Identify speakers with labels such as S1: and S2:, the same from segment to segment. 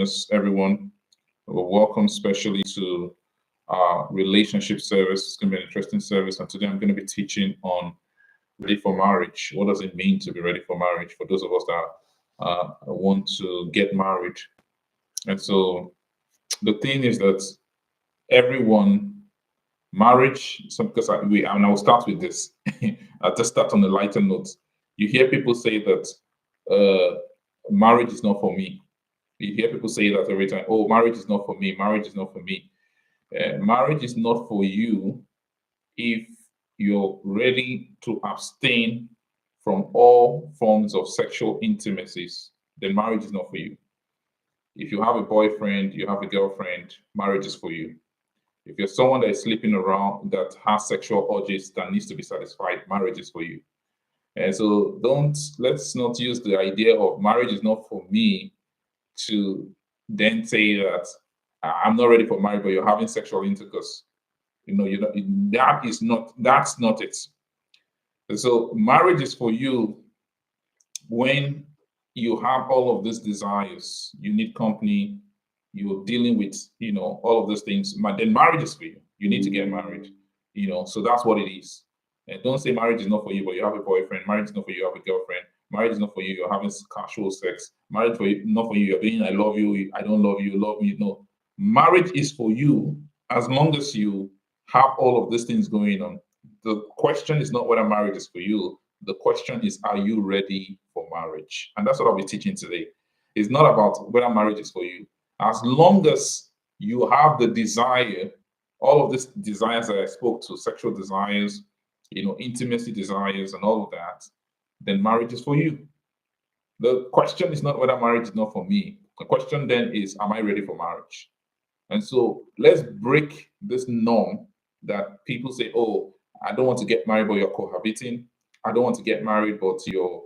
S1: us, everyone. Welcome, especially to our relationship service. It's going to be an interesting service, and today I'm going to be teaching on ready for marriage. What does it mean to be ready for marriage for those of us that want to get married? And so the thing is that everyone marriage. Because I will start with this. I'll just start on a lighter note. You hear people say that marriage is not for me. You hear people say that every time. Oh, marriage is not for me. Marriage is not for me. Marriage is not for you if you're ready to abstain from all forms of sexual intimacies. Then marriage is not for you. If you have a boyfriend, you have a girlfriend, marriage is for you. If you're someone that is sleeping around that has sexual urges that needs to be satisfied, marriage is for you. And so let's not use the idea of marriage is not for me to then say that I'm not ready for marriage, but you're having sexual intercourse. That's not it. And so marriage is for you when you have all of these desires. You need company, you're dealing with, all of those things. Then marriage is for you. You need to get married, so that's what it is. And don't say marriage is not for you, but you have a boyfriend. Marriage is not for you, you have a girlfriend. Marriage is not for you, you're having casual sex. Marriage for you, not for you, you're doing I love you, I don't love you, love me. No. Marriage is for you as long as you have all of these things going on. The question is not whether marriage is for you. The question is, are you ready for marriage? And that's what I'll be teaching today. It's not about whether marriage is for you. As long as you have the desire, all of these desires that I spoke to, sexual desires, intimacy desires, and all of that, then marriage is for you. The question is not whether marriage is not for me. The question then is, am I ready for marriage? And so let's break this norm that people say, oh, I don't want to get married, but you're cohabiting. I don't want to get married, but you're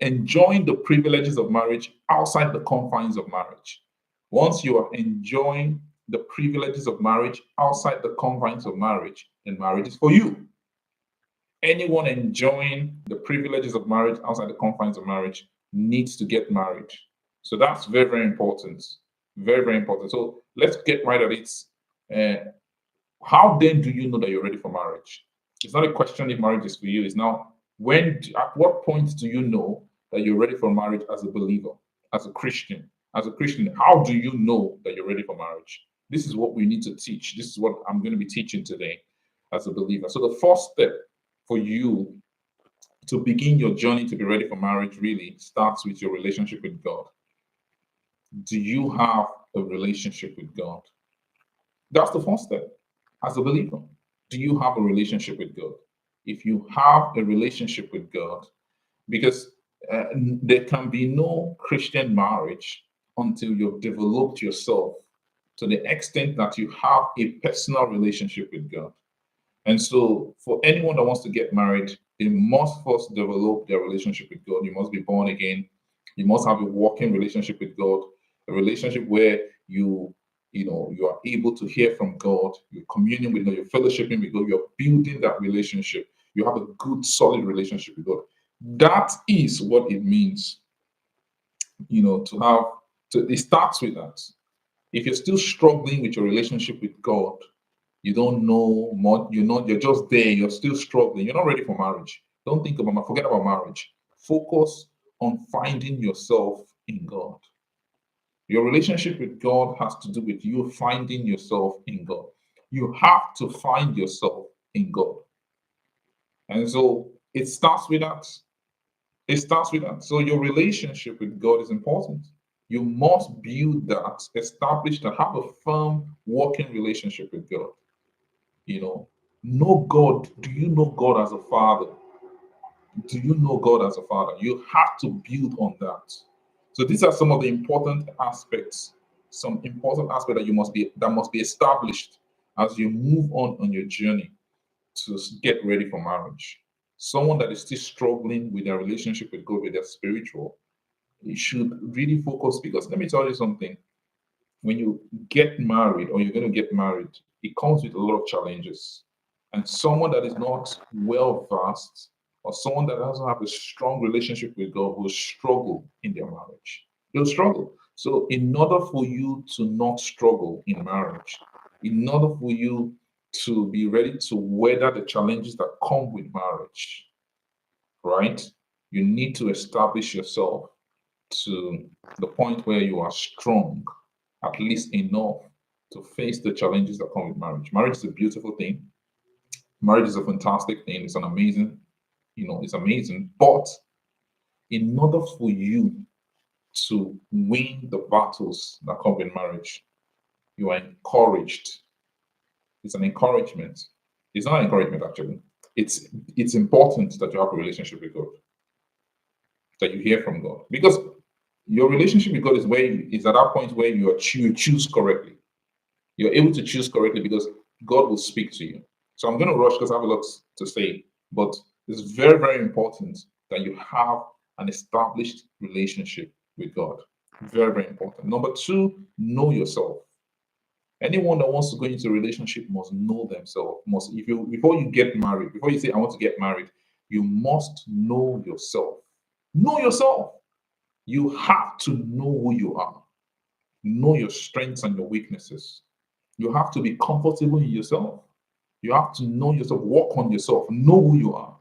S1: enjoying the privileges of marriage outside the confines of marriage. Once you are enjoying the privileges of marriage outside the confines of marriage, then marriage is for you. Anyone enjoying the privileges of marriage outside the confines of marriage needs to get married. So that's very, very important. Very, very important. So let's get right at it. How then do you know that you're ready for marriage? It's not a question if marriage is for you. It's now at what point do you know that you're ready for marriage as a believer, as a Christian? As a Christian, how do you know that you're ready for marriage? This is what we need to teach. This is what I'm going to be teaching today as a believer. So the first step for you to begin your journey to be ready for marriage really starts with your relationship with God. Do you have a relationship with God? That's the first step as a believer. Do you have a relationship with God? If you have a relationship with God, because there can be no Christian marriage until you've developed yourself to the extent that you have a personal relationship with God. And so, for anyone that wants to get married, they must first develop their relationship with God. You must be born again. You must have a working relationship with God, a relationship where you are able to hear from God, you're communing with God, you're fellowshipping with God, you're building that relationship. You have a good, solid relationship with God. That is what it means, it starts with that. If you're still struggling with your relationship with God, you don't know more, you're just there, you're still struggling, you're not ready for marriage. Forget about marriage. Focus on finding yourself in God. Your relationship with God has to do with you finding yourself in God. You have to find yourself in God. And so it starts with that. It starts with that. So your relationship with God is important. You must build that, establish that, have a firm working relationship with God. Know God. Do you know God as a father? Do you know God as a father? You have to build on that. So these are some of the important aspects, that must be established as you move on your journey to get ready for marriage. Someone that is still struggling with their relationship with God, with their spiritual, you should really focus, because let me tell you something. When you get married or you're going to get married, it comes with a lot of challenges. And someone that is not well versed or someone that doesn't have a strong relationship with God will struggle in their marriage. You'll struggle. So, in order for you to not struggle in marriage, in order for you to be ready to weather the challenges that come with marriage, right? You need to establish yourself to the point where you are strong, at least enough to face the challenges that come with marriage. Marriage is a beautiful thing. Marriage is a fantastic thing. It's an amazing, it's amazing. But in order for you to win the battles that come with marriage, you are encouraged. It's an encouragement. It's not an encouragement actually. It's important that you have a relationship with God, that you hear from God, because your relationship with God is at that point where you choose correctly. You're able to choose correctly because God will speak to you. So I'm going to rush because I have a lot to say, but it's very, very important that you have an established relationship with God. Very, very important. Number two, know yourself. Anyone that wants to go into a relationship must know themselves. Must if you before you get married, before you say I want to get married, you must know yourself. Know yourself. You have to know who you are. Know your strengths and your weaknesses. You have to be comfortable in yourself. You have to know yourself, work on yourself, know who you are.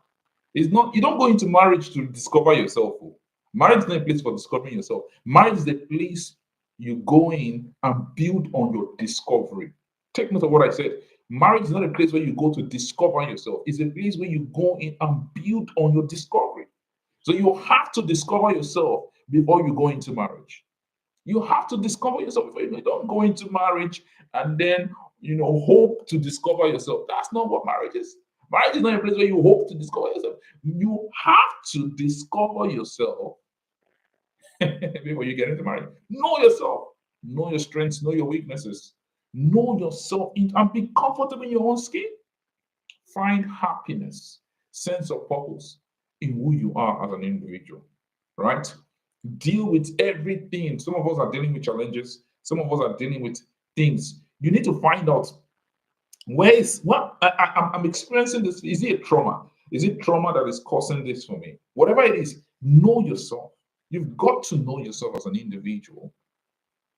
S1: It's not, you don't go into marriage to discover yourself. Oh. Marriage is not a place for discovering yourself. Marriage is a place you go in and build on your discovery. Take note of what I said. Marriage is not a place where you go to discover yourself. It's a place where you go in and build on your discovery. So you have to discover yourself before you go into marriage. You have to discover yourself before you don't go into marriage and then hope to discover yourself. That's not what marriage is. Marriage is not a place where you hope to discover yourself. You have to discover yourself before you get into marriage. Know yourself, know your strengths, know your weaknesses, know yourself and be comfortable in your own skin. Find happiness, sense of purpose in who you are as an individual, right? Deal with everything. Some of us are dealing with challenges, some of us are dealing with things. You need to find out where is what I'm experiencing this. Is it a trauma? Is it trauma that is causing this for me? Whatever it is, know yourself. You've got to know yourself as an individual.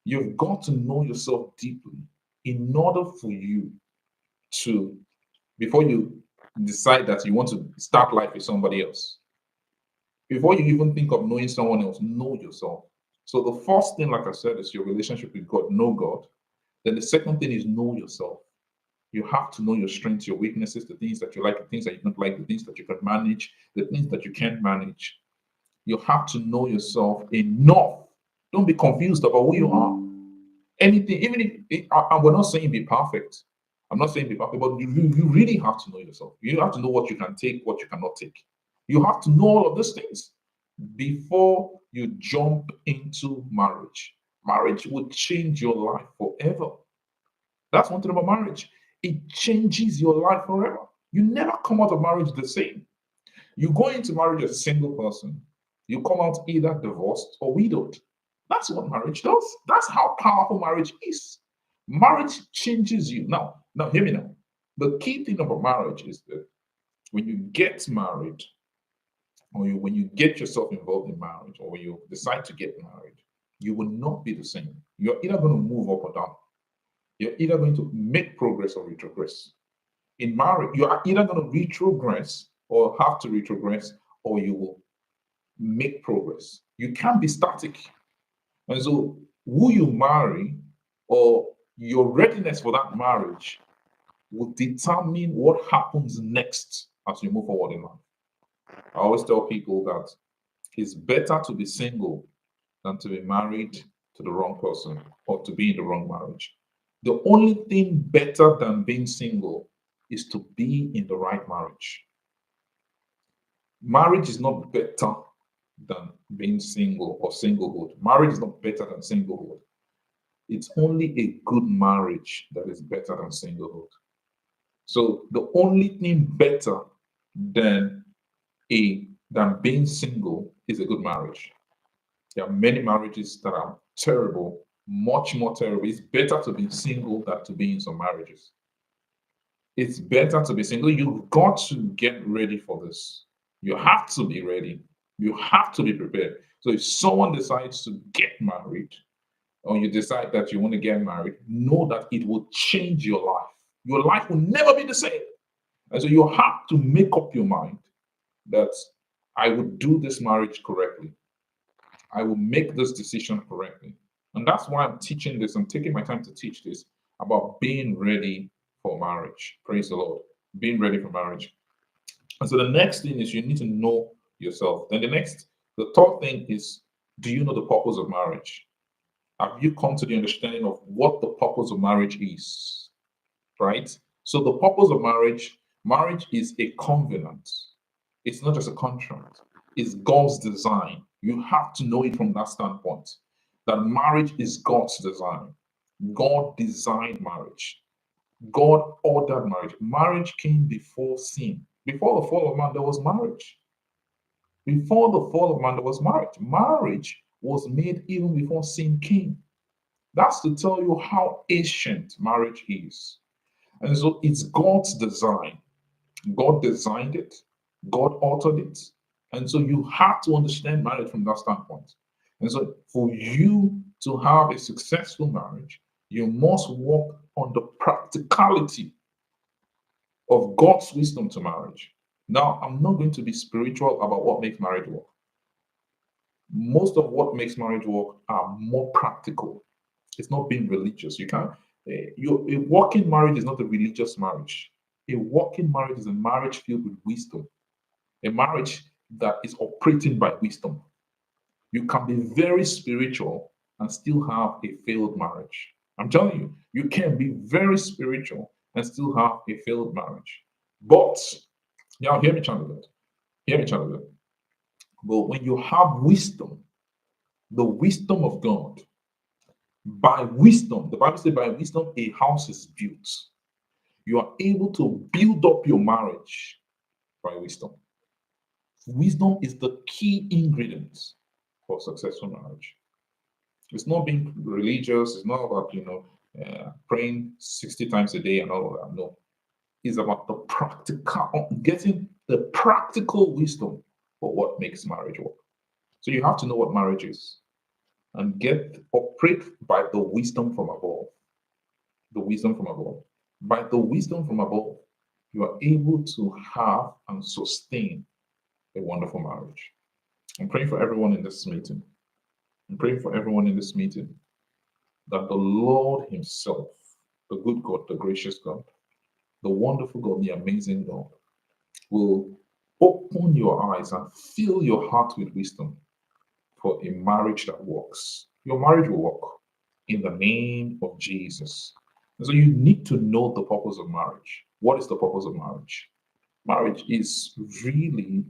S1: You've got to know yourself deeply in order for you to, before you decide that you want to start life with somebody else, before you even think of knowing someone else, know yourself. So the first thing, like I said, is your relationship with God. Know God. Then the second thing is know yourself. You have to know your strengths, your weaknesses, the things that you like, the things that you don't like, the things that you can manage, the things that you can't manage. You have to know yourself enough. Don't be confused about who you are. Anything, even if we're not saying be perfect. I'm not saying be perfect, but you really have to know yourself. You have to know what you can take, what you cannot take. You have to know all of these things before you jump into marriage. Marriage will change your life forever. That's one thing about marriage. It changes your life forever. You never come out of marriage the same. You go into marriage as a single person, you come out either divorced or widowed. That's what marriage does. That's how powerful marriage is. Marriage changes you. Now, hear me now. The key thing about marriage is that when you get married, or when you get yourself involved in marriage, or when you decide to get married, you will not be the same. You're either going to move up or down. You're either going to make progress or retrogress. In marriage, you are either going to retrogress or have to retrogress, or you will make progress. You can't be static. And so, who you marry or your readiness for that marriage will determine what happens next as you move forward in life. I always tell people that it's better to be single than to be married to the wrong person or to be in the wrong marriage. The only thing better than being single is to be in the right marriage. Marriage is not better than being single or singlehood. Marriage is not better than singlehood. It's only a good marriage that is better than singlehood. So the only thing better than than being single is a good marriage. There are many marriages that are terrible, much more terrible. It's better to be single than to be in some marriages. It's better to be single. You've got to get ready for this. You have to be ready. You have to be prepared. So if someone decides to get married, or you decide that you want to get married, know that it will change your life. Your life will never be the same. And so you have to make up your mind that I would do this marriage correctly. I will make this decision correctly. And that's why I'm teaching this. I'm taking my time to teach this about being ready for marriage. Praise the Lord. Being ready for marriage. And so the next thing is you need to know yourself. Then the third thing is, do you know the purpose of marriage? Have you come to the understanding of what the purpose of marriage is? Right? So the purpose of marriage is a covenant. It's not just a contract. It's God's design. You have to know it from that standpoint. That marriage is God's design. God designed marriage. God ordered marriage. Marriage came before sin. Before the fall of man, there was marriage. Before the fall of man, there was marriage. Marriage was made even before sin came. That's to tell you how ancient marriage is. And so it's God's design. God designed it, God altered it. And so you have to understand marriage from that standpoint. And so for you to have a successful marriage, you must work on the practicality of God's wisdom to marriage. Now, I'm not going to be spiritual about what makes marriage work. Most of what makes marriage work are more practical. It's not being religious. You can't. A working marriage is not a religious marriage. A working marriage is a marriage filled with wisdom, a marriage that is operating by wisdom. You can be very spiritual and still have a failed marriage. I'm telling you, you can be very spiritual and still have a failed marriage. But, now hear me, child of God. Hear me, child of God. But when you have wisdom, the wisdom of God, by wisdom, the Bible says, by wisdom, a house is built. You are able to build up your marriage by wisdom. Wisdom is the key ingredient for successful marriage. It's not being religious. It's not about praying 60 times a day and all of that. No, it's about the practical, getting the practical wisdom for what makes marriage work. So you have to know what marriage is and operate by the wisdom from above. The wisdom from above. By the wisdom from above, you are able to have and sustain a wonderful marriage. I'm praying for everyone in this meeting. I'm praying for everyone in this meeting that the Lord Himself, the good God, the gracious God, the wonderful God, the amazing God, will open your eyes and fill your heart with wisdom for a marriage that works. Your marriage will work in the name of Jesus. And so you need to know the purpose of marriage. What is the purpose of marriage? Marriage is really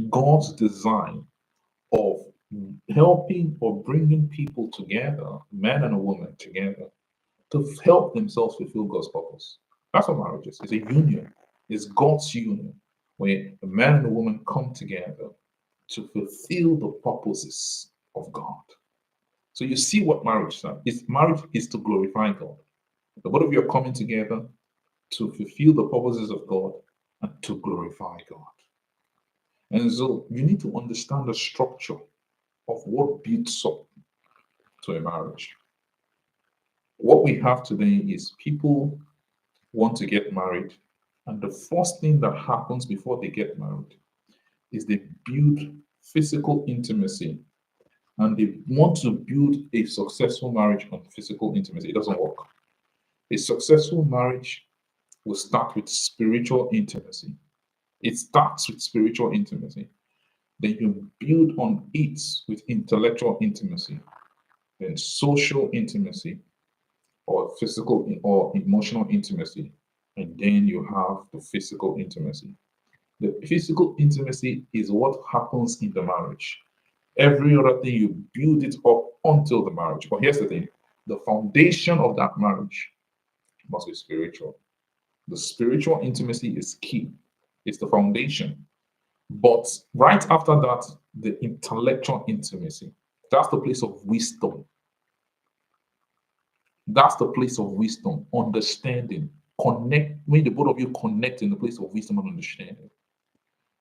S1: God's design of helping or bringing people together, man and a woman together, to help themselves fulfill God's purpose. That's what marriage is. It's a union. It's God's union where a man and a woman come together to fulfill the purposes of God. So you see what marriage is. Marriage is to glorify God. The both of you are coming together to fulfill the purposes of God and to glorify God. And so you need to understand the structure of what builds up to a marriage. What we have today is people want to get married, and the first thing that happens before they get married is they build physical intimacy, and they want to build a successful marriage on physical intimacy. It doesn't work. A successful marriage will start with spiritual intimacy. It starts with spiritual intimacy. Then you build on it with intellectual intimacy, then social intimacy, or physical or emotional intimacy, and then you have the physical intimacy. The physical intimacy is what happens in the marriage. Every other thing you build it up until the marriage. But here's the thing: the foundation of that marriage must be spiritual. The spiritual intimacy is key, it's the foundation. But right after that, the intellectual intimacy. That's the place of wisdom. That's the place of wisdom, understanding, connect. When the both of you connect in the place of wisdom and understanding,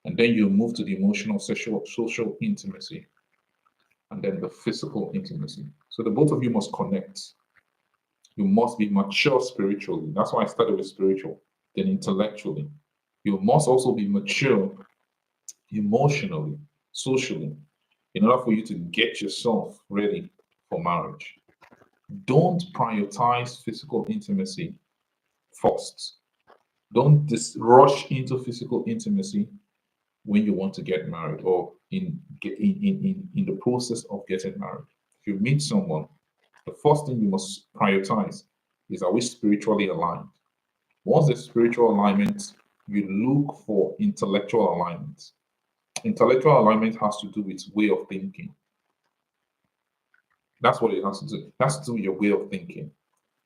S1: And then you move to the emotional, social intimacy, and then the physical intimacy. So the both of you must connect. You must be mature spiritually. That's why I started with spiritual, then intellectually. You must also be mature emotionally, socially, in order for you to get yourself ready for marriage. Don't prioritize physical intimacy first. Don't rush into physical intimacy when you want to get married or in the process of getting married. If you meet someone, the first thing you must prioritize is, are we spiritually aligned? Once there's spiritual alignment, you look for intellectual alignment. Intellectual alignment has to do with way of thinking. That's what it has to do. It has to do with your way of thinking,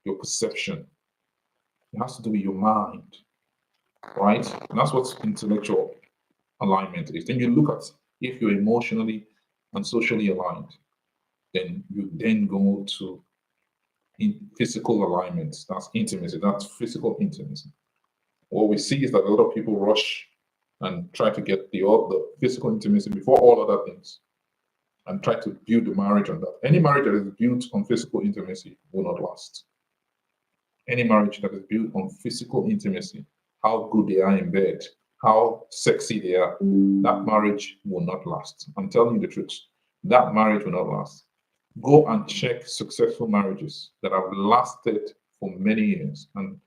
S1: your perception. It has to do with your mind, right? And that's what intellectual alignment is. Then you look at if you're emotionally and socially aligned, then you then go to in physical alignment. That's intimacy. That's physical intimacy. What we see is that a lot of people rush and try to get the physical intimacy before all other things and try to build the marriage on that. Any marriage that is built on physical intimacy will not last. Any marriage that is built on physical intimacy, how good they are in bed, how sexy they are, that marriage will not last. I'm telling you the truth. That marriage will not last. Go and check successful marriages that have lasted for many years and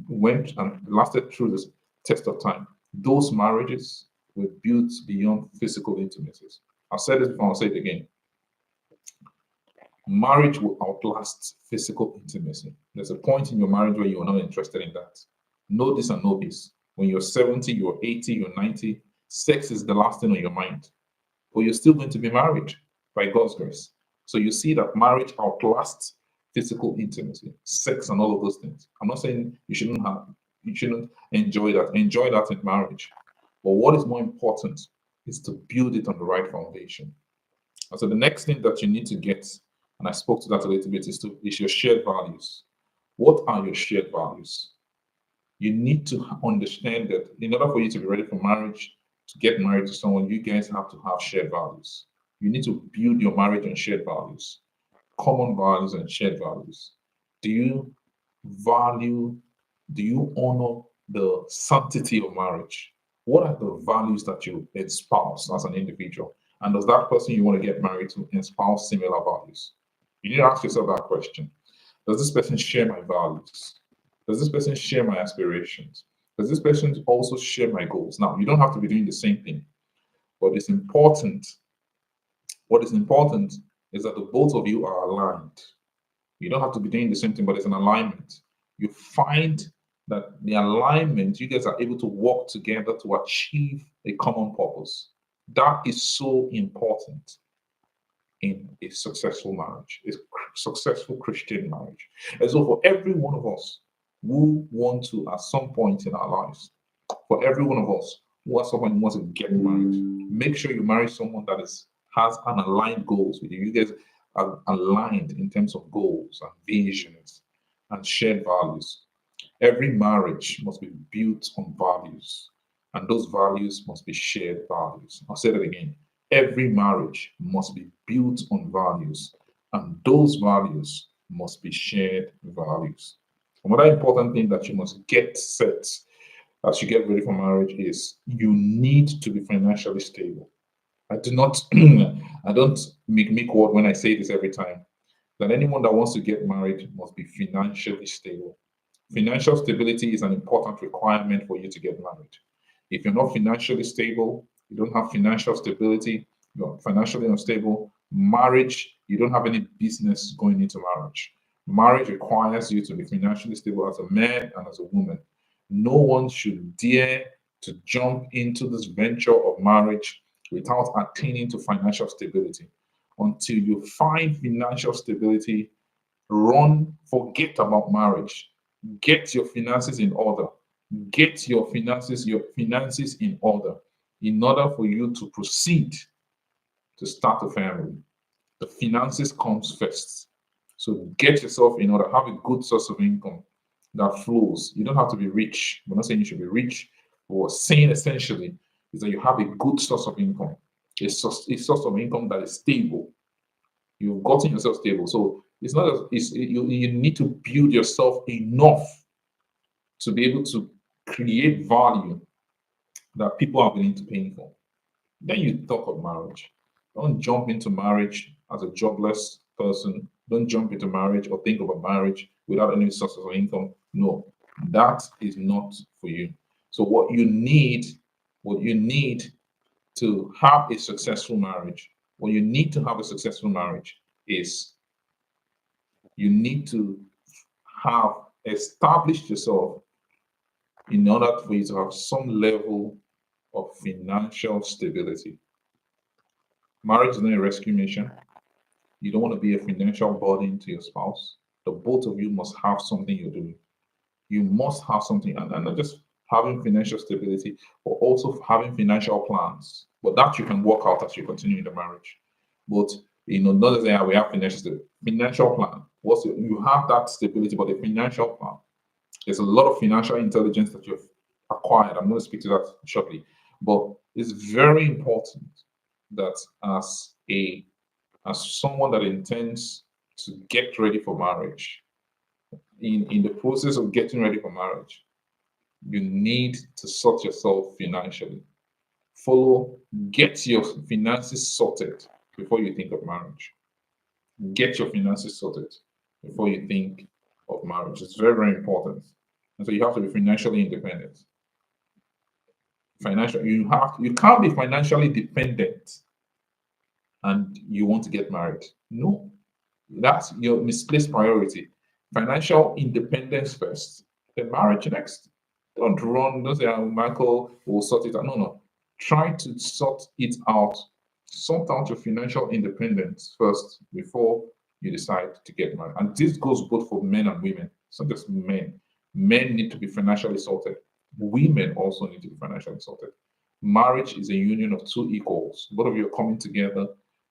S1: went and lasted through this test of time. Those marriages were built beyond physical intimacies. I've said this before, I'll say it again. Marriage will outlast physical intimacy. There's a point in your marriage where you are not interested in that. Know this and know this. When you're 70, you're 80, you're 90, sex is the last thing on your mind. But you're still going to be married by God's grace. So you see that marriage outlasts physical intimacy, sex, and all of those things. I'm not saying you shouldn't enjoy that. Enjoy that in marriage. But what is more important is to build it on the right foundation. And so the next thing that you need to get, and I spoke to that a little bit, is your shared values. What are your shared values? You need to understand that in order for you to be ready for marriage, to get married to someone, you guys have to have shared values. You need to build your marriage on shared values, common values and shared values. Do you value, do you honor the sanctity of marriage? What are the values that you espouse as an individual? And does that person you want to get married to espouse similar values? You need to ask yourself that question. Does this person share my values? Does this person share my aspirations? Does this person also share my goals? Now, you don't have to be doing the same thing, but it's important. What is important is that the both of you are aligned. You don't have to be doing the same thing, but it's an alignment. You find that the alignment, you guys are able to work together to achieve a common purpose. That is so important in a successful marriage, a successful Christian marriage. And so, for every one of us who want to, at some point in our lives, for every one of us who at some point wants to get married, make sure you marry someone that has an aligned goals with you. You guys are aligned in terms of goals and visions and shared values. Every marriage must be built on values, and those values must be shared values. I'll say that again. Every marriage must be built on values, and those values must be shared values. Another important thing that you must get set as you get ready for marriage is you need to be financially stable. I do not, I don't make word when I say this every time, that anyone that wants to get married must be financially stable. Financial stability is an important requirement for you to get married. If you're not financially stable, you don't have financial stability, you're financially unstable, marriage, you don't have any business going into marriage. Marriage requires you to be financially stable as a man and as a woman. No one should dare to jump into this venture of marriage without attaining to financial stability. Until you find financial stability, forget about marriage. Get your finances in order. Get your finances in order for you to proceed to start a family. The finances comes first. So get yourself in order. Have a good source of income that flows. You don't have to be rich. We're not saying you should be rich. We're saying essentially is that you have a good source of income, a source of income that is stable. You've gotten yourself stable. So it's not as you need to build yourself enough to be able to create value that people are willing to pay for. Then you talk of marriage. Don't jump into marriage as a jobless person. Don't jump into marriage or think about marriage without any sources of income. No, that is not for you. So what you need to have a successful marriage, what you need to have a successful marriage is you need to have established yourself in order for you to have some level of financial stability. Marriage is not a rescue mission. You don't want to be a financial burden to your spouse. The both of you must have something you're doing. You must have something, and not just having financial stability, but also having financial plans. But that you can work out as you continue in the marriage. But not just say we have financial plan. You have that stability, but the financial plan. There's a lot of financial intelligence that you've acquired. I'm going to speak to that shortly. But it's very important that as someone that intends to get ready for marriage, in the process of getting ready for marriage, you need to sort yourself financially. Get your finances sorted before you think of marriage. Get your finances sorted before you think of marriage. It's very, very important. And so you have to be financially independent. You can't be financially dependent and you want to get married. No, that's your misplaced priority. Financial independence first, then marriage next. Don't say, oh, Michael will sort it out. No, no. Try to sort it out. Sort out your financial independence first before you decide to get married. And this goes both for men and women. It's not just men. Men need to be financially sorted. Women also need to be financially sorted. Marriage is a union of two equals. Both of you are coming together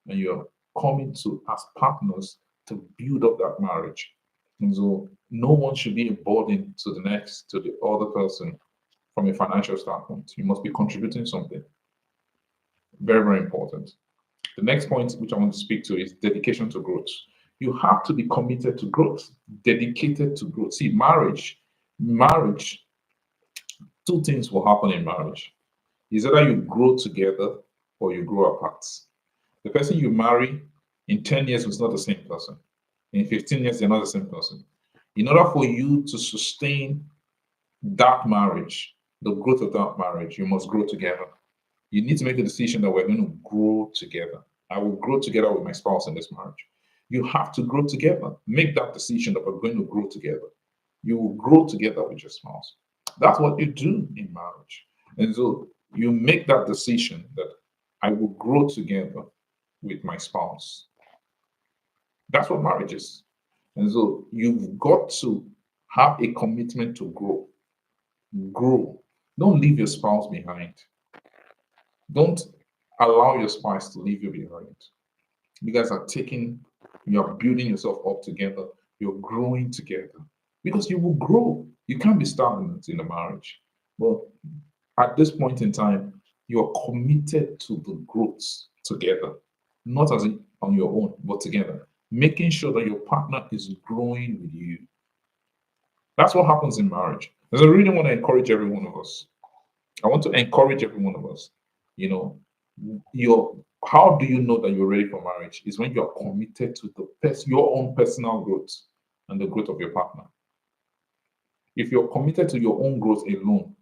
S1: and you're coming to as partners to build up that marriage. And so no one should be a burden to the other person from a financial standpoint. You must be contributing something. Very, very important. The next point which I want to speak to is dedication to growth. You have to be committed to growth, dedicated to growth. See, marriage, two things will happen in marriage. Is either you grow together or you grow apart. The person you marry in 10 years is not the same person. In 15 years, they're not the same person. In order for you to sustain that marriage, the growth of that marriage, you must grow together. You need to make a decision that we're going to grow together. I will grow together with my spouse in this marriage. You have to grow together. Make that decision that we're going to grow together. You will grow together with your spouse. That's what you do in marriage. And so you make that decision that I will grow together with my spouse. That's what marriage is. And so you've got to have a commitment to grow. Grow. Don't leave your spouse behind. Don't allow your spouse to leave you behind. You guys are you're building yourself up together. You're growing together because you will grow. You can't be stagnant in a marriage. But at this point in time, you're committed to the growth together, not on your own, but together, making sure that your partner is growing with you. That's what happens in marriage. And so I really want to encourage every one of us. I want to encourage every one of us. You know, how do you know that you're ready for marriage? Is when you're committed to your own personal growth and the growth of your partner. If you're committed to your own growth alone,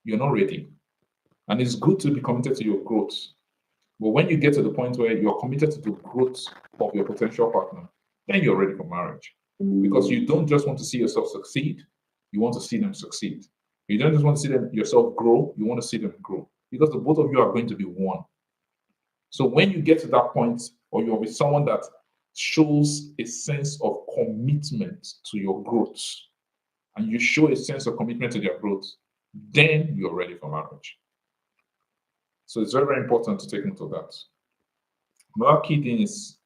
S1: you're not ready. And it's good to be committed to your growth. But when you get to the point where you're committed to the growth of your potential partner, then you're ready for marriage. Because you don't just want to see yourself succeed, you want to see them succeed. You don't just want to see yourself grow, you want to see them grow. Because the both of you are going to be one. So when you get to that point, or you're with someone that shows a sense of commitment to your growth, and you show a sense of commitment to their growth, then you're ready for marriage. So it's very, very important to take note of that. Another key thing is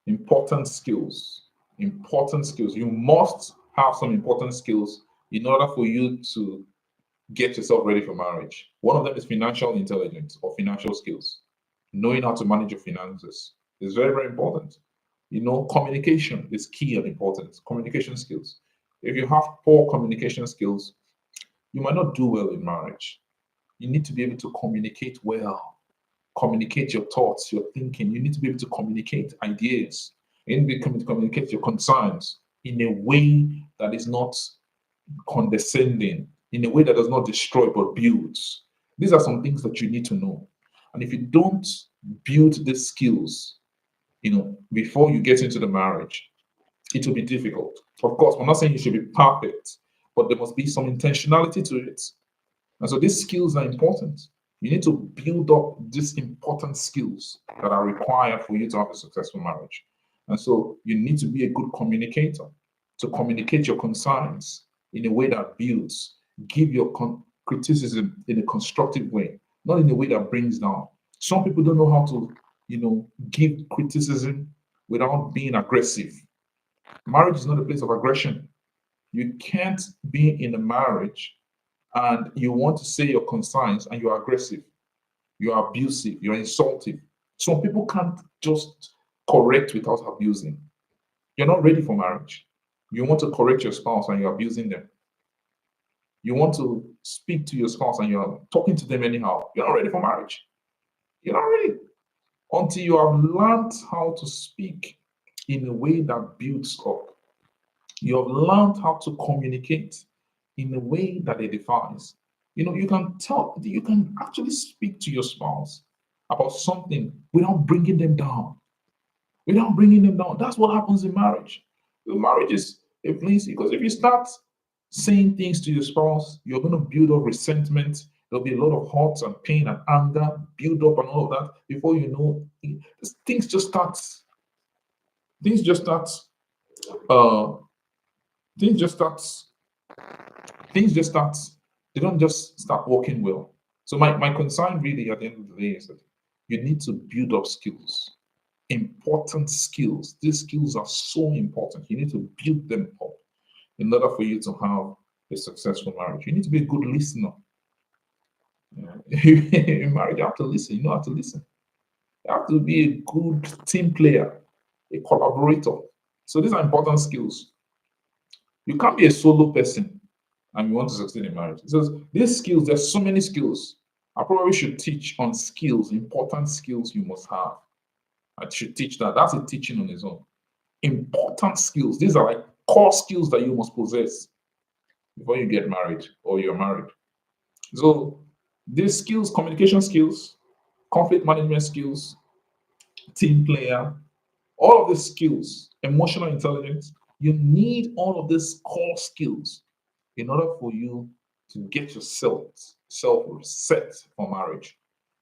S1: important skills. Important skills. You must have some important skills in order for you to get yourself ready for marriage. One of them is financial intelligence or financial skills. Knowing how to manage your finances is very, very important. Communication is key and important. Communication skills. If you have poor communication skills, you might not do well in marriage. You need to be able to communicate well, communicate your thoughts, your thinking. You need to be able to communicate ideas. You need to be able to communicate your concerns in a way that is not condescending, in a way that does not destroy but builds. These are some things that you need to know. And if you don't build these skills, before you get into the marriage, it will be difficult. Of course, we're not saying you should be perfect, but there must be some intentionality to it. And so these skills are important. You need to build up these important skills that are required for you to have a successful marriage. And so you need to be a good communicator, to communicate your concerns in a way that builds, give your criticism in a constructive way, not in a way that brings down. Some people don't know how to, give criticism without being aggressive. Marriage is not a place of aggression. You can't be in a marriage and you want to say your concerns and you're aggressive, you're abusive, you're insultive. Some people can't just correct without abusing. You're not ready for marriage. You want to correct your spouse and you're abusing them. You want to speak to your spouse and you're talking to them anyhow. You're not ready for marriage. You're not ready until you have learned how to speak in a way that builds up. You have learned how to communicate in a way that edifies. You can actually speak to your spouse about something without bringing them down. Without bringing them down. That's what happens in marriage. Marriage is a place because if you start saying things to your spouse, you're going to build up resentment. There'll be a lot of hurt and pain and anger build up and all of that. Before you know, things just start. Things just start. Uh, things just start. Things just start. They don't just start working well. So my concern really at the end of the day is that you need to build up skills, important skills. These skills are so important. You need to build them up in order for you to have a successful marriage. You need to be a good listener. In marriage, you have to listen. You know how to listen. You have to be a good team player, a collaborator. So these are important skills. You can't be a solo person and you want to succeed in marriage. So these skills, there's so many skills. I probably should teach on skills, important skills you must have. I should teach that. That's a teaching on its own. Important skills. These are like core skills that you must possess before you get married or you're married. So these skills, communication skills, conflict management skills, team player, all of these skills, emotional intelligence, you need all of these core skills in order for you to get yourself set for marriage.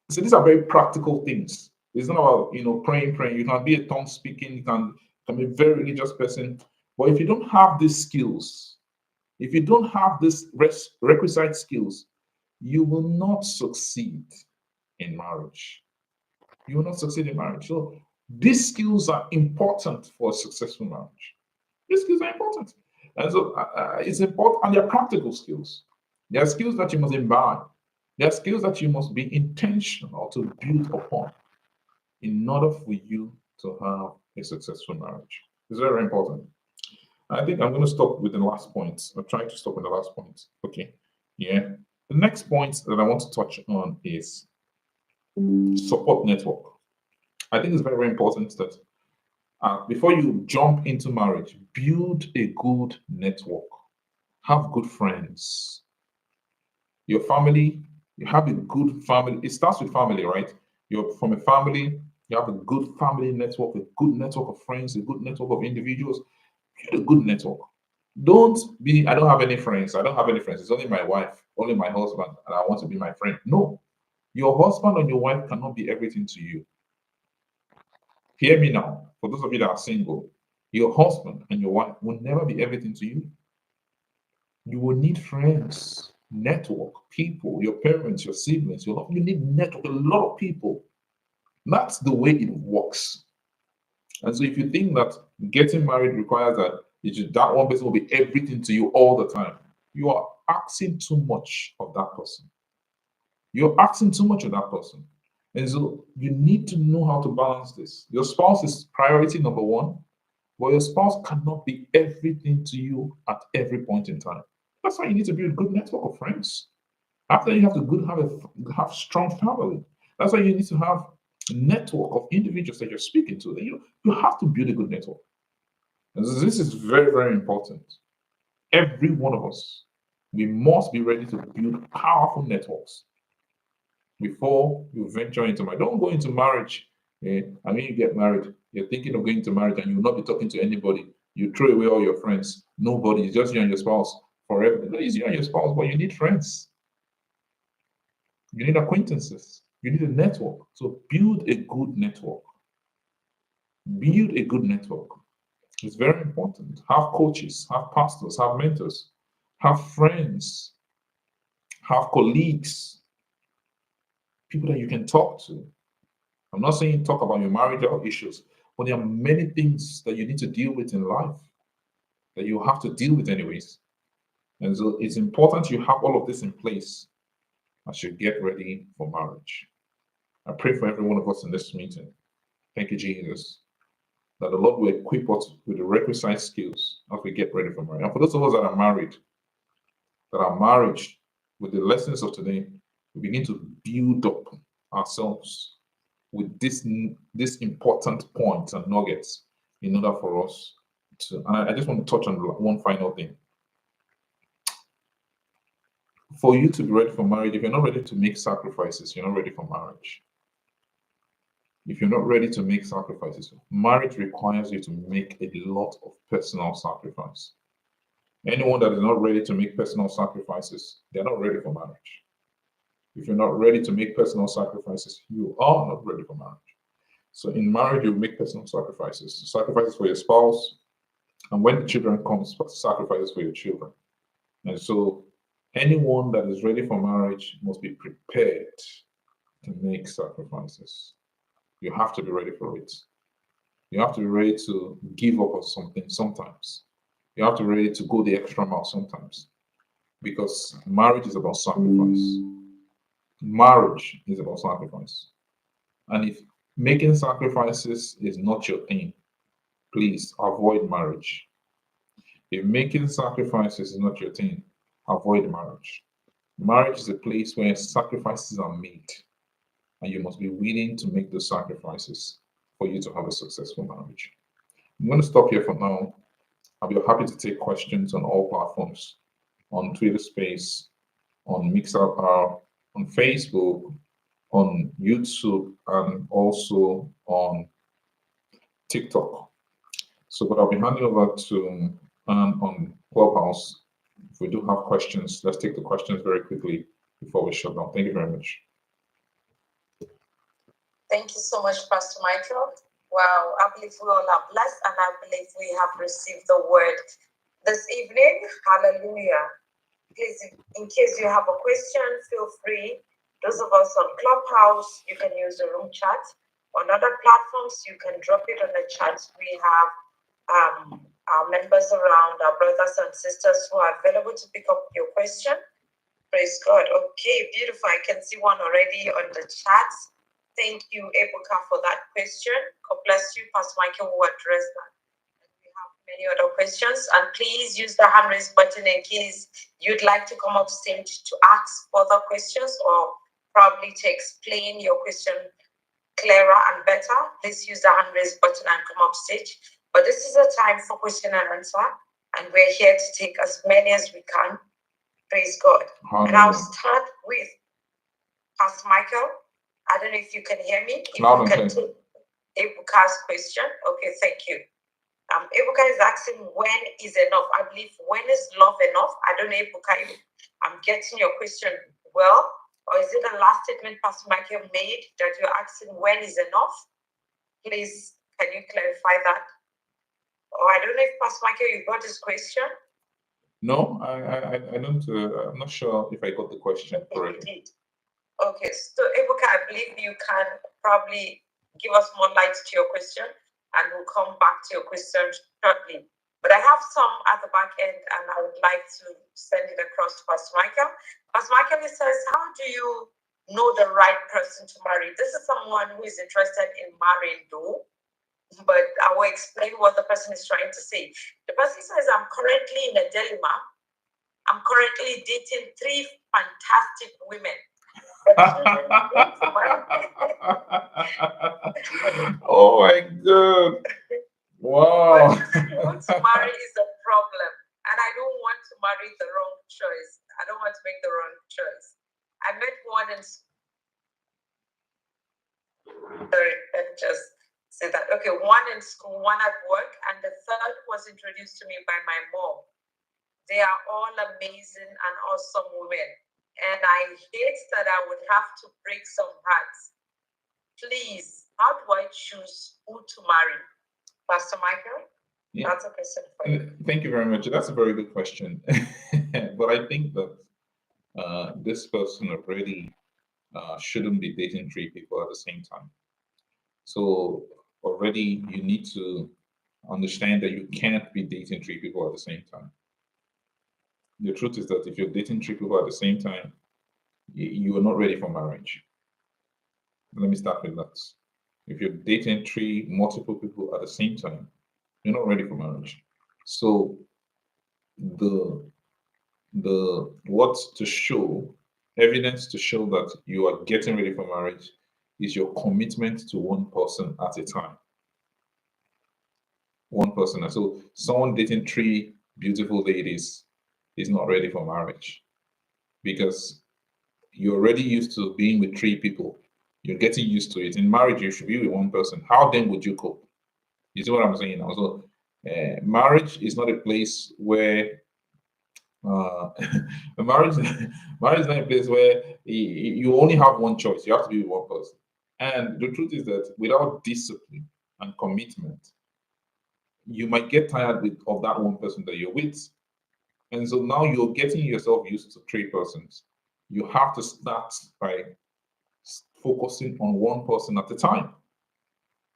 S1: So these are very practical things. It's not about praying. You can be a tongue speaking, you can be a very religious person. But if you don't have these skills, if you don't have these requisite skills, you will not succeed in marriage. You will not succeed in marriage. So these skills are important for a successful marriage. These skills are important. And so it's important, and they're practical skills. They are skills that you must imbibe. They are skills that you must be intentional to build upon in order for you to have a successful marriage. It's very important. I think I'm going to stop with the last point. I'm trying to stop with the last point. Okay. Yeah. The next point that I want to touch on is support network. I think it's very, very important that before you jump into marriage, build a good network. Have good friends. Your family, you have a good family. It starts with family, right? You're from a family, you have a good family network, a good network of friends, a good network of individuals. Build a good network. Don't be, I don't have any friends. I don't have any friends. It's only my wife, only my husband, and I want to be my friend. No, your husband and your wife cannot be everything to you. Hear me now. For those of you that are single, your husband and your wife will never be everything to you. You will need friends, network, people, your parents, your siblings, you need network, a lot of people. That's the way it works. And so if you think that getting married requires that that one person will be everything to you all the time, you are asking too much of that person. You're asking too much of that person. And so you need to know how to balance this. Your spouse is priority number one, but your spouse cannot be everything to you at every point in time. That's why you need to build a good network of friends. After you have to have strong family. That's why you need to have a network of individuals that you're speaking to. You have to build a good network. And this is very, very important. Every one of us, we must be ready to build powerful networks before you venture into marriage. Don't go into marriage. And when you get married, you're thinking of going to marriage and you'll not be talking to anybody. You throw away all your friends. Nobody. It's just you and your spouse forever. No, it's you and your spouse, but you need friends. You need acquaintances. You need a network. So build a good network. Build a good network. It's very important. Have coaches, have pastors, have mentors, have friends, have colleagues, people that you can talk to. I'm not saying talk about your marital issues, but there are many things that you need to deal with in life that you have to deal with anyways. And so it's important you have all of this in place as you get ready for marriage. I pray for every one of us in this meeting. Thank you, Jesus, that the Lord will equip us with the requisite skills as we get ready for marriage. And for those of us that are married, with the lessons of today, we begin to build up ourselves with this important points and nuggets in order for us to. And I just want to touch on one final thing. For you to be ready for marriage, if you're not ready to make sacrifices, you're not ready for marriage. If you're not ready to make sacrifices, marriage requires you to make a lot of personal sacrifice. Anyone that is not ready to make personal sacrifices, they're not ready for marriage. If you're not ready to make personal sacrifices, you are not ready for marriage. So in marriage, you make personal sacrifices, sacrifices for your spouse, and when the children come, sacrifices for your children. And so anyone that is ready for marriage must be prepared to make sacrifices. You have to be ready for it. You have to be ready to give up on something sometimes. You have to be ready to go the extra mile sometimes. Because marriage is about sacrifice. Marriage is about sacrifice. And if making sacrifices is not your thing, please avoid marriage. If making sacrifices is not your thing, avoid marriage. Marriage is a place where sacrifices are made, and you must be willing to make those sacrifices for you to have a successful marriage. I'm going to stop here for now. I'll be happy to take questions on all platforms, on Twitter Space, on MixUp, on Facebook, on YouTube, and also on TikTok. So, but I'll be handing over to Anne on Clubhouse. If we do have questions, let's take the questions very quickly before we shut down. Thank you very much.
S2: Thank you so much, Pastor Michael. Wow, I believe we all are blessed, and I believe we have received the word this evening. Hallelujah. Please, in case you have a question, feel free. Those of us on Clubhouse, you can use the room chat. On other platforms, you can drop it on the chat. We have our members around, our brothers and sisters who are available to pick up your question. Praise God. Okay, beautiful. I can see one already on the chat. Thank you, Ebuka, for that question. God bless you. Pastor Michael will address that. We have many other questions. And please use the hand raise button in case you'd like to come up stage to ask further questions or probably to explain your question clearer and better. Please use the hand raise button and come up stage. But this is a time for question and answer. And we're here to take as many as we can. Praise God. And I'll start with Pastor Michael. I don't know if you can hear me. If you can take Ebuka's question. Okay, thank you. Ebuka is asking, when is enough? I believe, when is love enough? I don't know, Ebuka, if I'm getting your question well, or is it the last statement Pastor Michael made that you're asking, when is enough? Please, can you clarify that? Or I don't know if Pastor Michael, you got this question.
S1: No, I don't. I'm not sure if I got the question correctly.
S2: Okay, so Ebuka, I believe you can probably give us more light to your question, and we'll come back to your question shortly. But I have some at the back end, and I would like to send it across to Pastor Michael. Pastor Michael, he says, how do you know the right person to marry? This is someone who is interested in marrying, though, but I will explain what the person is trying to say. The person says, I'm currently in a dilemma. I'm currently dating 3 fantastic women.
S1: Oh my God. Wow.
S2: But want to marry is a problem. And I don't want to marry the wrong choice. I don't want to make the wrong choice. I met one in sorry, let me just say that. Okay, one in school, one at work, and the third was introduced to me by my mom. They are all amazing and awesome women. And I hate that I would have to break some hearts. Please, how do I choose who to marry? Pastor Michael? Yeah. That's a question for you.
S1: Thank you very much. That's a very good question. But I think that this person already shouldn't be dating 3 people at the same time. So already you need to understand that you can't be dating 3 people at the same time. The truth is that if you're dating 3 people at the same time, you are not ready for marriage. Let me start with that. If you're dating multiple people at the same time, you're not ready for marriage. So the what's to show evidence to show that you are getting ready for marriage is your commitment to one person at a time. One person. And so someone dating 3 beautiful ladies is not ready for marriage because you're already used to being with 3 people. You're getting used to it. In marriage, you should be with one person. How then would you cope? You see what I'm saying now? So, marriage is not a place where marriage is not a place where you only have one choice. You have to be with one person. And the truth is that without discipline and commitment, you might get tired of that one person that you're with. And so now you're getting yourself used to 3 persons. You have to start by focusing on one person at a time.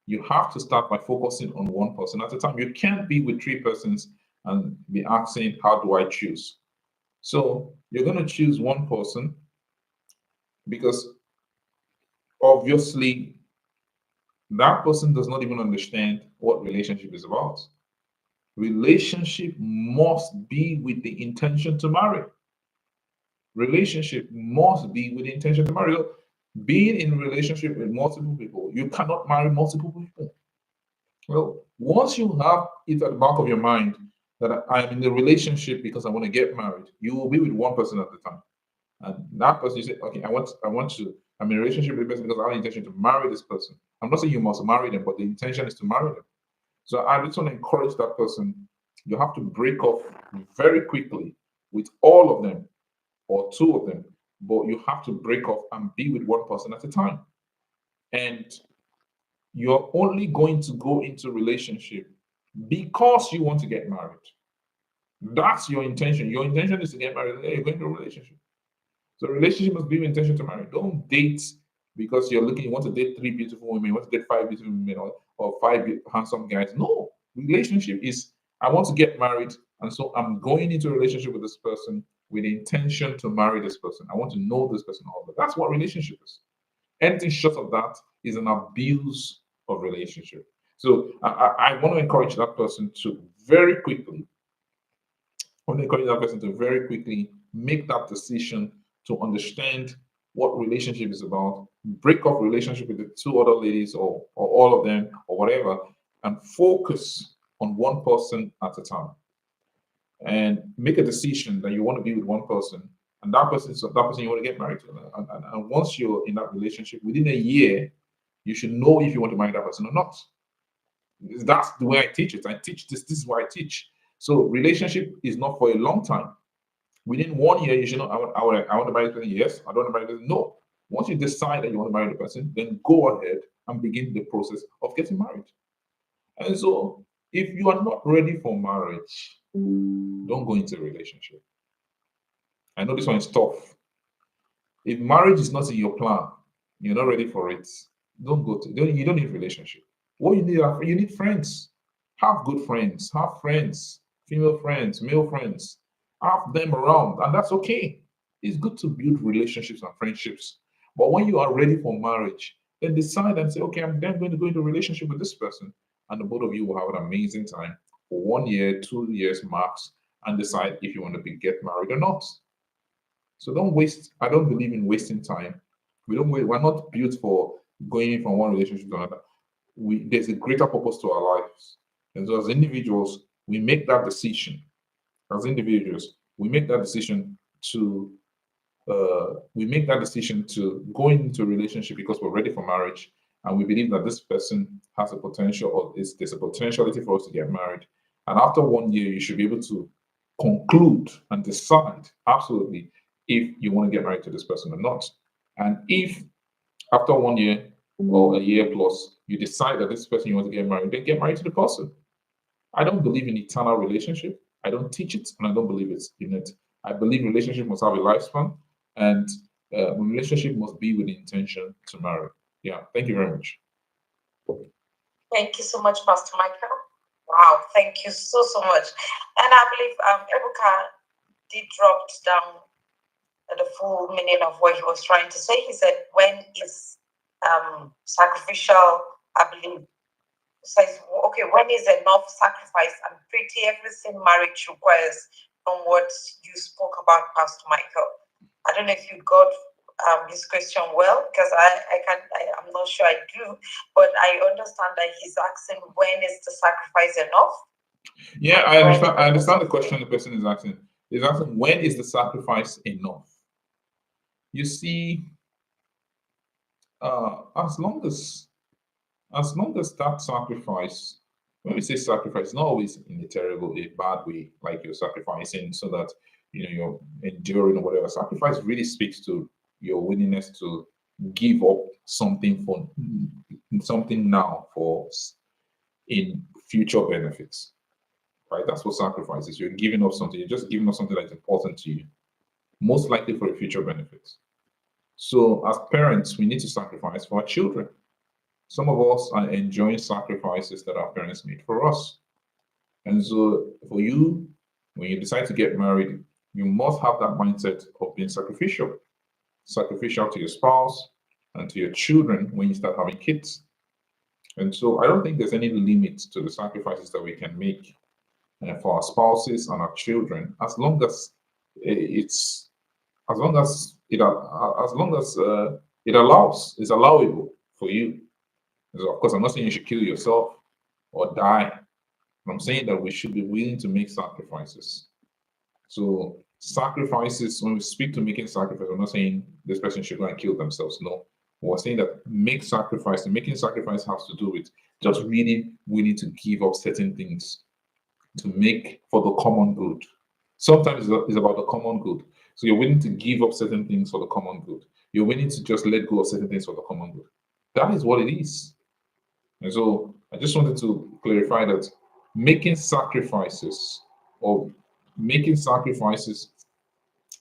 S1: You have to start by focusing on one person at a time. You can't be with 3 persons and be asking, how do I choose? So you're going to choose one person because obviously that person does not even understand what relationship is about. Relationship must be with the intention to marry. Relationship must be with the intention to marry. Being in relationship with multiple people, you cannot marry multiple people. Well, once you have it at the back of your mind that I'm in a relationship because I want to get married, you will be with one person at the time. And that person, you say, okay, I'm in a relationship with this person because I have the intention to marry this person. I'm not saying you must marry them, but the intention is to marry them. So I just want to encourage that person. You have to break off very quickly with all of them or 2 of them, but you have to break off and be with one person at a time. And you're only going to go into relationship because you want to get married. That's your intention. Your intention is to get married. You're going to a relationship. So relationship must be your intention to marry. Don't date because you want to date 3 beautiful women, you want to date 5 beautiful women or 5 handsome guys. No, relationship is I want to get married, and so I'm going into a relationship with this person with the intention to marry this person. I want to know this person all. But that's what relationship is. Anything short of that is an abuse of relationship. So I want to encourage that person to very quickly. I want to encourage that person to very quickly make that decision to understand what relationship is about, break off relationship with the 2 other ladies or all of them or whatever, and focus on one person at a time. And make a decision that you want to be with one person, and that person is that person you want to get married to. And once you're in that relationship, within a year, you should know if you want to marry that person or not. That's the way I teach it. I teach this. This is what I teach. So relationship is not for a long time. Within 1 year, you should know I want to marry this person. Yes, I don't want to marry this person. No. Once you decide that you want to marry the person, then go ahead and begin the process of getting married. And so if you are not ready for marriage, don't go into a relationship. I know this one is tough. If marriage is not in your plan, you're not ready for it. You don't need a relationship. What you need are friends. Have good friends. Have friends. female friends, male friends. Have them around, and that's okay. It's good to build relationships and friendships. But when you are ready for marriage, then decide and say, okay, I'm then going to go into a relationship with this person. And the both of you will have an amazing time for 1 year, 2 years max, and decide if you want to get married or not. So don't waste. I don't believe in wasting time. We don't wait. We're not built for going from one relationship to another. There's a greater purpose to our lives. And so as individuals, we make that decision. As individuals, we make that decision to go into a relationship because we're ready for marriage, and we believe that this person has a potential, or there's a potentiality for us to get married. And after 1 year, you should be able to conclude and decide absolutely if you want to get married to this person or not. And if after 1 year or a year plus, you decide that this person you want to get married, then get married to the person. I don't believe in eternal relationship. I don't teach it, and I don't believe it's in it. I believe relationship must have a lifespan, and relationship must be with the intention to marry. Yeah, thank you very much.
S2: Thank you so much, Pastor Michael. Wow, thank you so much. And I believe Ebuka did drop down the full meaning of what he was trying to say. He said, when is sacrificial, I believe, says, okay, when is enough sacrifice and pretty everything marriage requires from what you spoke about, Pastor Michael? I don't know if you got his question well, because I'm not sure I do, but I understand that he's asking, when is the sacrifice enough?
S1: Yeah, I understand the question the person is asking. He's asking, when is the sacrifice enough? You see, as long as that sacrifice, when we say sacrifice, it's not always in a bad way, like you're sacrificing so that you're enduring or whatever. Sacrifice really speaks to your willingness to give up something for something now for in future benefits. Right? That's what sacrifice is. You're giving up something, you're just giving up something that's important to you, most likely for a future benefit. So as parents, we need to sacrifice for our children. Some of us are enjoying sacrifices that our parents made for us. And so, for you, when you decide to get married, you must have that mindset of being sacrificial to your spouse and to your children when you start having kids. And so, I don't think there's any limit to the sacrifices that we can make for our spouses and our children, as long as it's as long as it allows is allowable for you. So of course, I'm not saying you should kill yourself or die. But I'm saying that we should be willing to make sacrifices. So sacrifices, when we speak to making sacrifices, I'm not saying this person should go and kill themselves. No. We're saying that make sacrifice, and making sacrifice has to do with just really willing to give up certain things to make for the common good. Sometimes it's about the common good. So you're willing to give up certain things for the common good. You're willing to just let go of certain things for the common good. That is what it is. And so I just wanted to clarify that making sacrifices or making sacrifices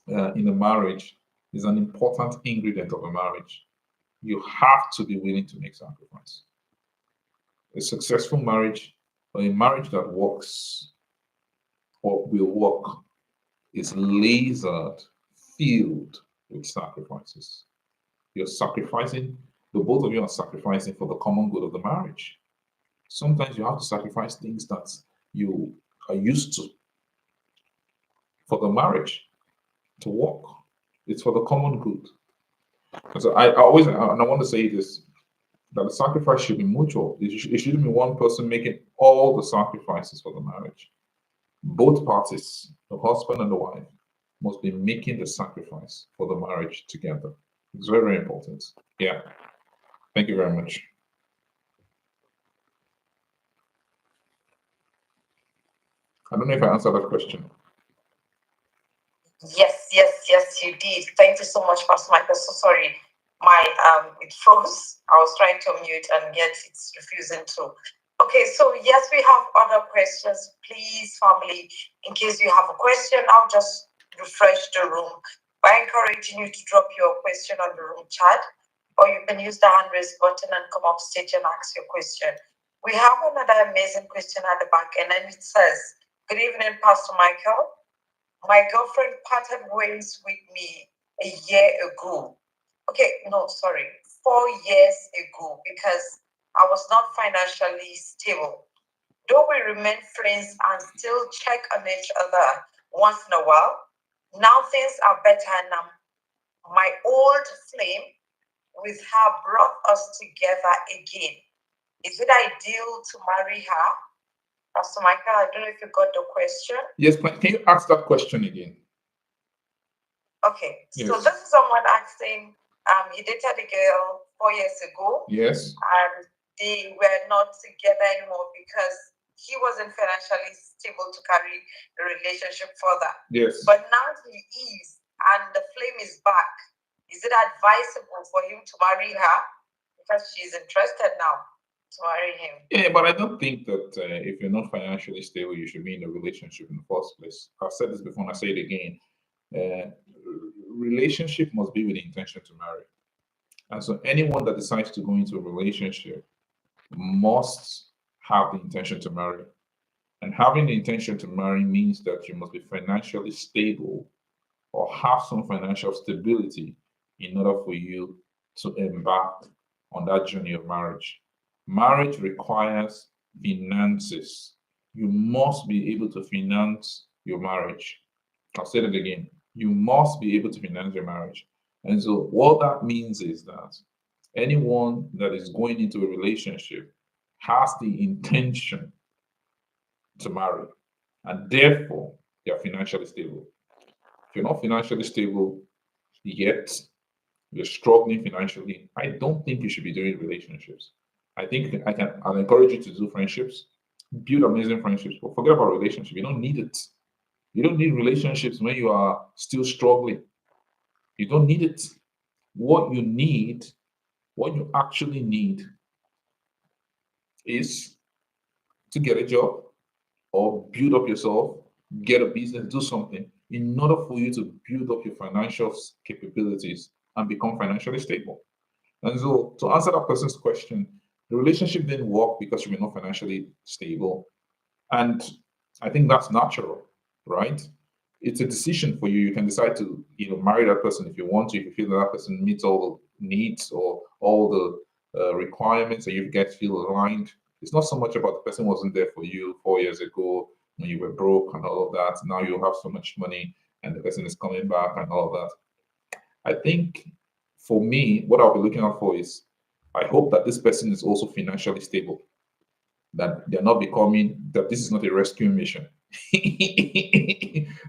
S1: in a marriage is an important ingredient of a marriage. You have to be willing to make sacrifice. A successful marriage or a marriage that works or will work is lasered, filled with sacrifices. You're sacrificing, the both of you are sacrificing for the common good of the marriage. Sometimes you have to sacrifice things that you are used to for the marriage to work. It's for the common good. And so I always, and I want to say this, that the sacrifice should be mutual. It shouldn't be one person making all the sacrifices for the marriage. Both parties, the husband and the wife, must be making the sacrifice for the marriage together. It's very, very important. Yeah. Thank you very much. I don't know if I answered that question.
S2: Yes, you did. Thank you so much, Pastor Michael. So sorry, my it froze. I was trying to mute and yet it's refusing to. Okay, so yes, we have other questions. Please, family, in case you have a question, I'll just refresh the room by encouraging you to drop your question on the room chat, or you can use the hand raise button and come up stage and ask your question. We have another amazing question at the back, and then it says, Good evening, Pastor Michael. My girlfriend parted ways with me a year ago. Okay, no, sorry, 4 years ago because I was not financially stable. Though we remain friends and still check on each other once in a while, now things are better and my old flame with her brought us together again. Is it ideal to marry her? Pastor Michael, I don't know if you got the question.
S1: Yes, can you ask that question again?
S2: Okay, yes. So this is someone asking, he dated a girl 4 years ago.
S1: Yes.
S2: And they were not together anymore because he wasn't financially stable to carry the relationship further.
S1: Yes.
S2: But now he is, and the flame is back. Is it advisable for him to marry her because she's interested now to marry him?
S1: Yeah, but I don't think that if you're not financially stable, you should be in a relationship in the first place. I've said this before and I say it again. Relationship must be with the intention to marry. And so anyone that decides to go into a relationship must have the intention to marry. And having the intention to marry means that you must be financially stable or have some financial stability in order for you to embark on that journey of marriage. Marriage requires finances. You must be able to finance your marriage. I'll say that again. You must be able to finance your marriage. And so, what that means is that anyone that is going into a relationship has the intention to marry, and therefore they are financially stable. If you're not financially stable yet, you're struggling financially, I don't think you should be doing relationships. I think I'll encourage you to do friendships, build amazing friendships, but forget about relationship. You don't need it. You don't need relationships when you are still struggling. You don't need it. What you need, what you actually need is to get a job or build up yourself, get a business, do something in order for you to build up your financial capabilities and become financially stable. And so, to answer that person's question, the relationship didn't work because you were not financially stable. And I think that's natural, right? It's a decision for you. You can decide to, marry that person if you want to, if you feel that person meets all the needs or all the requirements and you get feel aligned. It's not so much about the person wasn't there for you 4 years ago when you were broke and all of that. Now you have so much money and the person is coming back and all of that. I think for me, what I'll be looking out for is I hope that this person is also financially stable, that they're not becoming, that this is not a rescue mission.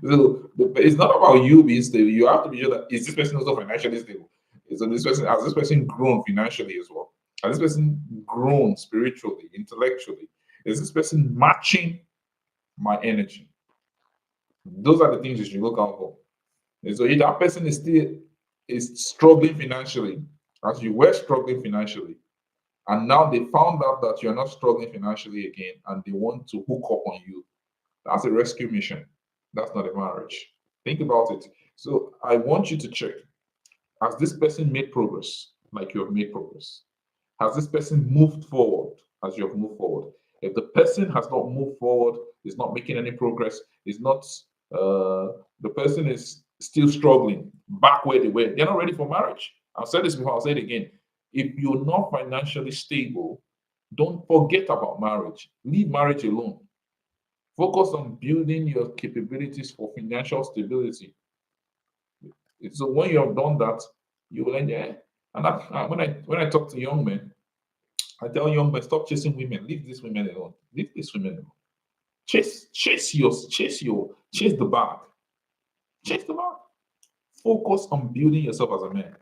S1: So it's not about you being stable. You have to be sure that is this person also financially stable? So this person has this person grown financially as well? Has this person grown spiritually, intellectually? Is this person matching my energy? Those are the things you should look out for. And so if that person is struggling financially, as you were struggling financially, and now they found out that you're not struggling financially again, and they want to hook up on you, that's a rescue mission. That's not a marriage. Think about it. So I want you to check: has this person made progress like you have made progress? Has this person moved forward as you have moved forward? If the person has not moved forward, is not making any progress, is not, the person is still struggling back where they were, they're not ready for marriage. I've said this before, I'll say it again. If you're not financially stable, don't forget about marriage. Leave marriage alone. Focus on building your capabilities for financial stability. So when you have done that, you will enjoy. And when I talk to young men, I tell young men, stop chasing women. Leave these women alone. Leave these women alone. Chase the bag. Chase the bag. Focus on building yourself as a man.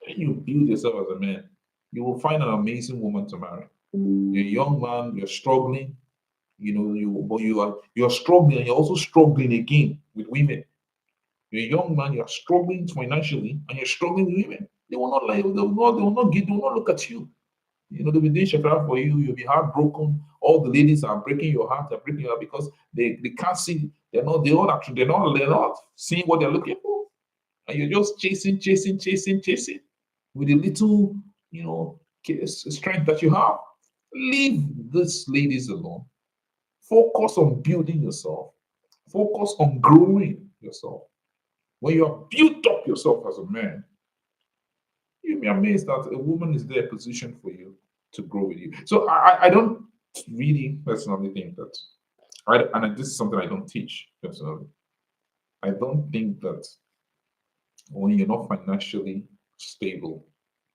S1: When you build yourself as a man, you will find an amazing woman to marry. You're a young man, you're struggling, you're struggling and you're also struggling again with women. You're a young man, you're struggling financially and you're struggling with women. They will not like they will not look at you. They'll be doing shakara for you. You'll be heartbroken. All the ladies are breaking your heart. They're breaking your heart because they can't see. They're not seeing what they're looking for, and you're just chasing with a little, strength that you have. Leave these ladies alone. Focus on building yourself. Focus on growing yourself. When you have built up yourself as a man, you'll be amazed that a woman is there positioned for you to grow with you. So I don't really personally think that, this is something I don't teach personally. I don't think that when you're not financially stable,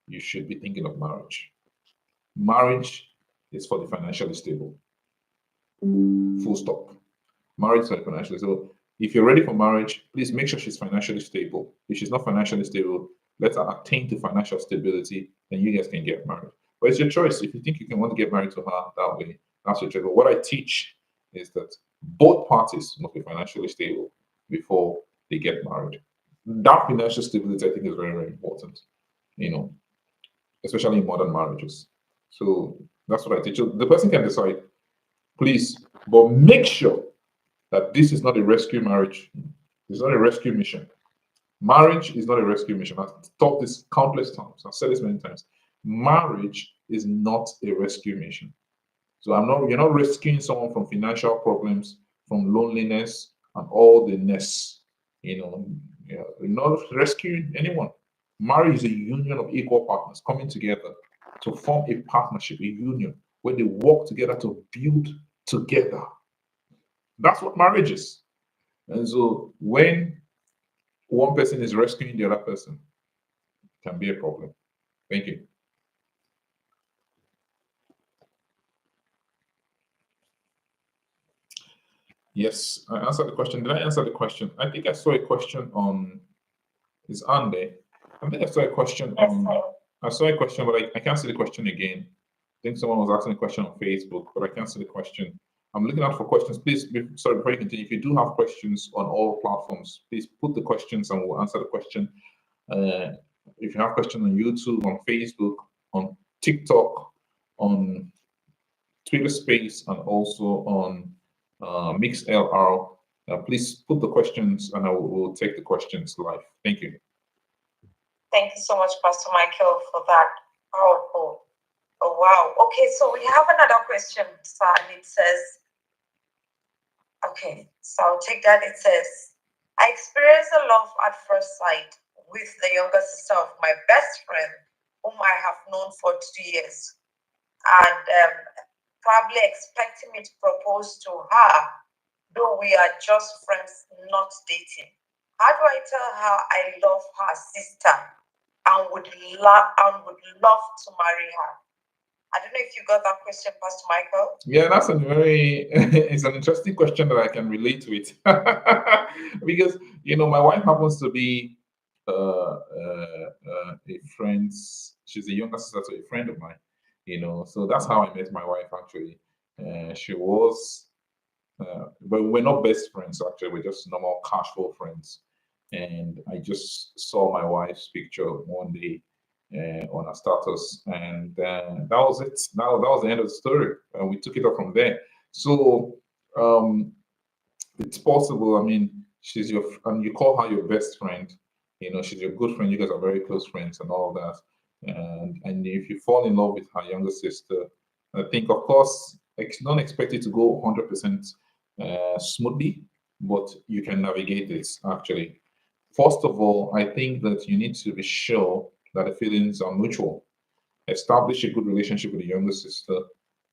S1: you should be thinking of marriage. Marriage is for the financially stable. Full stop. Marriage is for the financially stable. If you're ready for marriage, please make sure she's financially stable. If she's not financially stable, let her attain to financial stability, then you guys can get married. But it's your choice. If you think you can want to get married to her that way, that's your choice. But what I teach is that both parties must be financially stable before they get married. That financial stability, I think, is very, very important, you know, especially in modern marriages. So that's what I teach. So the person can decide, please, but make sure that this is not a rescue marriage. It's not a rescue mission. Marriage is not a rescue mission. I've taught this countless times. I've said this many times. Marriage is not a rescue mission. So you're not rescuing someone from financial problems, from loneliness, and all the ness. You're not rescuing anyone. Marriage is a union of equal partners coming together to form a partnership, a union, where they work together to build together. That's what marriage is. And so when one person is rescuing the other person, it can be a problem. Thank you. Yes, I answered the question. Did I answer the question? I think I saw a question on, is Ande. I think I saw a question on, I saw a question, but I can't see the question again. I think someone was asking a question on Facebook, but I can't see the question. I'm looking out for questions. Please, sorry, before you continue, if you do have questions on all platforms, please put the questions and we'll answer the question. If you have questions on YouTube, on Facebook, on TikTok, on Twitter Space, and also on MixLR, please put the questions and I will take the questions live. Thank you.
S2: Thank you so much, Pastor Michael, for that powerful. Oh, wow. Okay, so we have another question, sir, and it says, okay, so I'll take that. It says, I experienced a love at first sight with the younger sister of my best friend, whom I have known for 2 years, and probably expecting me to propose to her, though we are just friends, not dating. How do I tell her I love her sister and would love to marry her? I don't know if you got that question, Pastor Michael.
S1: Yeah, that's a very it's an interesting question that I can relate with. Because my wife happens to be a friend's, she's a younger sister to a friend of mine, so that's how I met my wife actually. She was but we're not best friends actually, we're just normal casual friends. And I just saw my wife's picture one day on her status, and that was it. That was the end of the story, and we took it up from there. So it's possible. I mean, she's your, and you call her your best friend. She's your good friend. You guys are very close friends, and all of that. And if you fall in love with her younger sister, I think, of course, don't expect it to go 100% smoothly, but you can navigate this actually. First of all, I think that you need to be sure that the feelings are mutual. Establish a good relationship with the younger sister,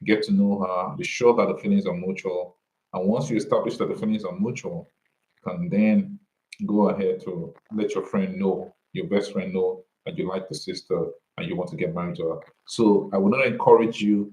S1: get to know her, be sure that the feelings are mutual. And once you establish that the feelings are mutual, you can then go ahead to let your friend know, your best friend know, that you like the sister and you want to get married to her. So I will not encourage you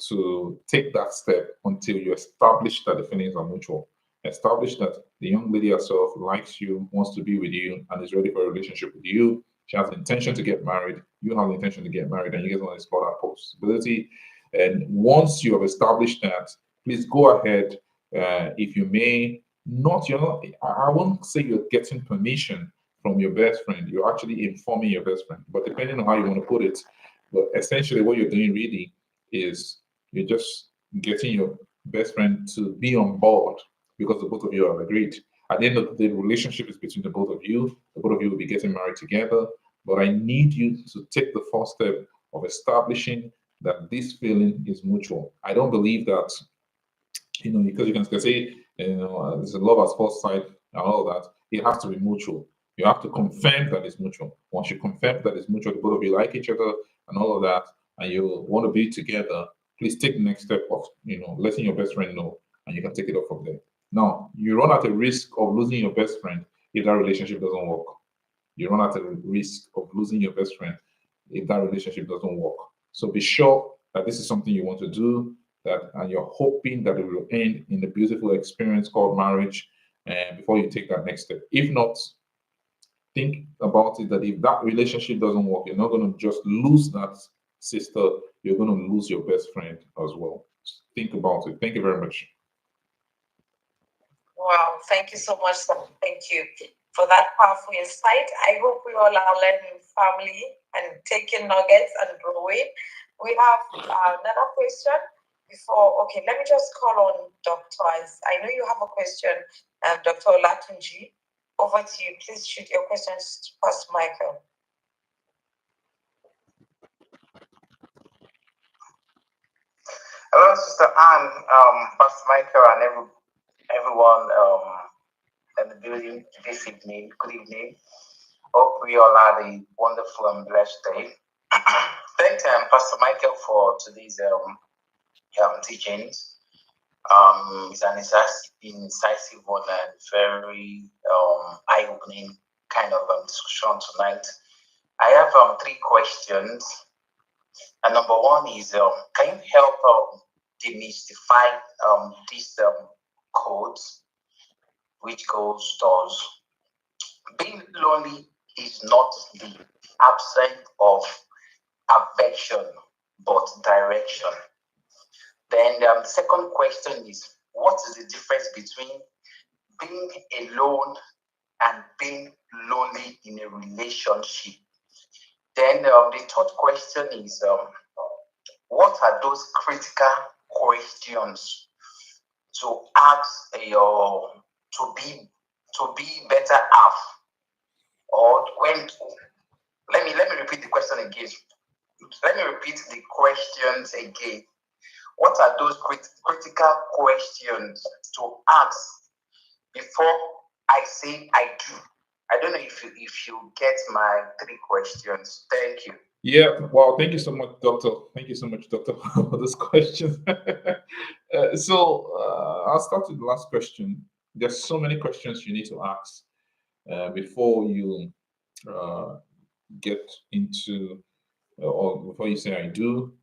S1: to take that step until you establish that the feelings are mutual. Establish that the young lady herself likes you, wants to be with you, and is ready for a relationship with you. She has the intention to get married. You have the intention to get married, and you guys want to explore that possibility. And once you have established that, please go ahead. If you may not, I won't say you're getting permission from your best friend. You're actually informing your best friend. But depending on how you want to put it, but essentially what you're doing really is you're just getting your best friend to be on board because the both of you have agreed. At the end of the day, the relationship is between the both of you. The both of you will be getting married together. But I need you to take the first step of establishing that this feeling is mutual. I don't believe that, because you can say, there's a love at first sight and all that. It has to be mutual. You have to confirm that it's mutual. Once you confirm that it's mutual, the both of you like each other and all of that, and you want to be together, please take the next step of, letting your best friend know, and you can take it up from there. Now, you run at a risk of losing your best friend if that relationship doesn't work. You run at a risk of losing your best friend if that relationship doesn't work. So be sure that this is something you want to do, that and you're hoping that it will end in a beautiful experience called marriage, and before you take that next step. If not, think about it that if that relationship doesn't work, you're not going to just lose that sister, you're going to lose your best friend as well. Think about it. Thank you very much.
S2: Wow, thank you so much, sir. Thank you for that powerful insight. I hope we all are learning family and taking nuggets and growing. We have another question before. Okay, let me just call on Dr. I know you have a question, Dr. Olatunji. Over to you. Please shoot your questions to Pastor Michael.
S3: Hello, Sister Anne, Pastor Michael, and everyone in the building this evening. Good evening. Hope we all had a wonderful and blessed day. Thank Pastor Michael for today's teachings. It's an incisive one and very eye-opening kind of discussion tonight. I have 3 questions. And number one is, can you help demystify these codes, which goes thus: being lonely is not the absence of affection, but direction. Then the second question is, what is the difference between being alone and being lonely in a relationship? Then the third question is, what are those critical questions to ask to be better half? Or when let me repeat the question again. Let me repeat the questions again. What are those critical questions to ask before I say I do? I don't know if you get my 3 questions. Thank you.
S1: Yeah, wow, thank you so much, Doctor. Thank you so much, Doctor, for this question. I'll start with the last question. There's so many questions you need to ask before you get into, or before you say I do.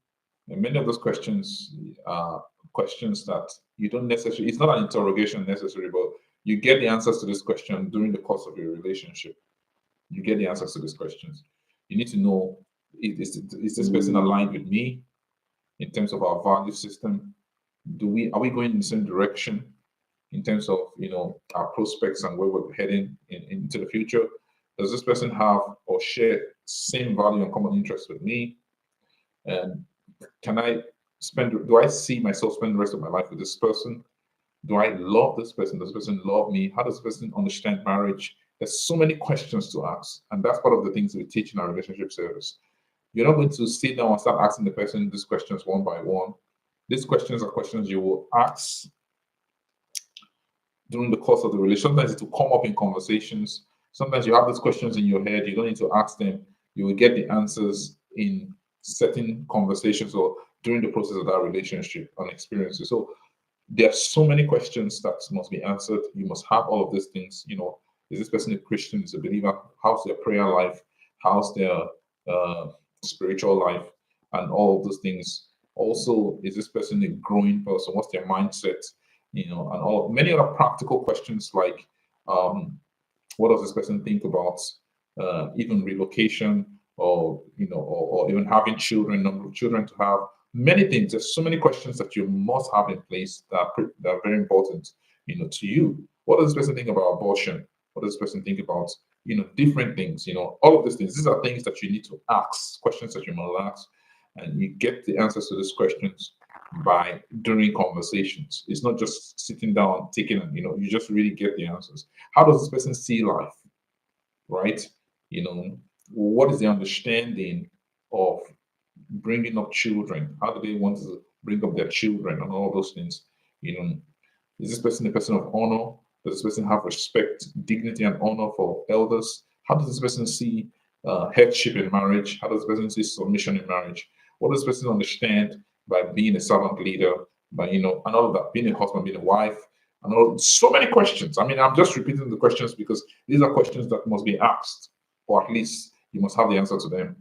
S1: And many of those questions are questions that you don't necessarily, it's not an interrogation necessarily, but you get the answers to this question during the course of your relationship. You get the answers to these questions. You need to know, is this person aligned with me in terms of our value system? Are we going in the same direction in terms of our prospects and where we're heading into the future? Does this person have or share same value and common interest with me? And do I see myself spend the rest of my life with this person? Do I love this person? Does this person love me? How does this person understand marriage? There's so many questions to ask. And that's part of the things we teach in our relationship service. You're not going to sit down and start asking the person these questions one by one. These questions are questions you will ask during the course of the relationship. Sometimes it will come up in conversations. Sometimes you have these questions in your head. You don't need to ask them. You will get the answers in certain conversations or during the process of that relationship and experiences. So there are so many questions that must be answered. You must have all of these things. Is this person a Christian? Is a believer? How's their prayer life? How's their spiritual life? And all of those things. Also, is this person a growing person? What's their mindset? And all many other practical questions like, what does this person think about even relocation, or or even having children, number of children to have, many things. There's so many questions that you must have in place that are very important, to you. What does this person think about abortion? What does this person think about, different things? All of these things. These are things that you need to ask, questions that you must ask, and you get the answers to these questions by during conversations. It's not just sitting down, taking, you just really get the answers. How does this person see life? Right? What is the understanding of bringing up children? How do they want to bring up their children and all those things? You know, is this person a person of honor? Does this person have respect, dignity, and honor for elders? How does this person see headship in marriage? How does this person see submission in marriage? What does this person understand by being a servant leader, by and all of that, being a husband, being a wife, and all so many questions. I mean, I'm just repeating the questions because these are questions that must be asked, or at least you must have the answer to them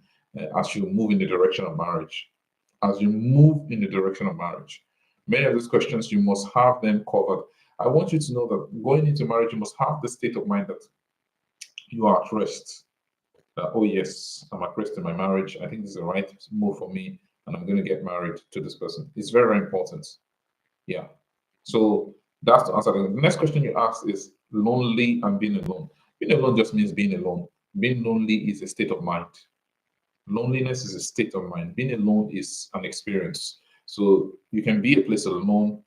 S1: as you move in the direction of marriage. As you move in the direction of marriage, many of these questions you must have them covered. I want you to know that going into marriage, you must have the state of mind that you are at rest. Oh yes, I'm at rest in my marriage. I think this is the right move for me, and I'm going to get married to this person. It's very, very important. Yeah. So that's the answer. The next question you asked is lonely and being alone. Being alone just means being alone. Being lonely is a state of mind. Loneliness is a state of mind. Being alone is an experience. So you can be a place alone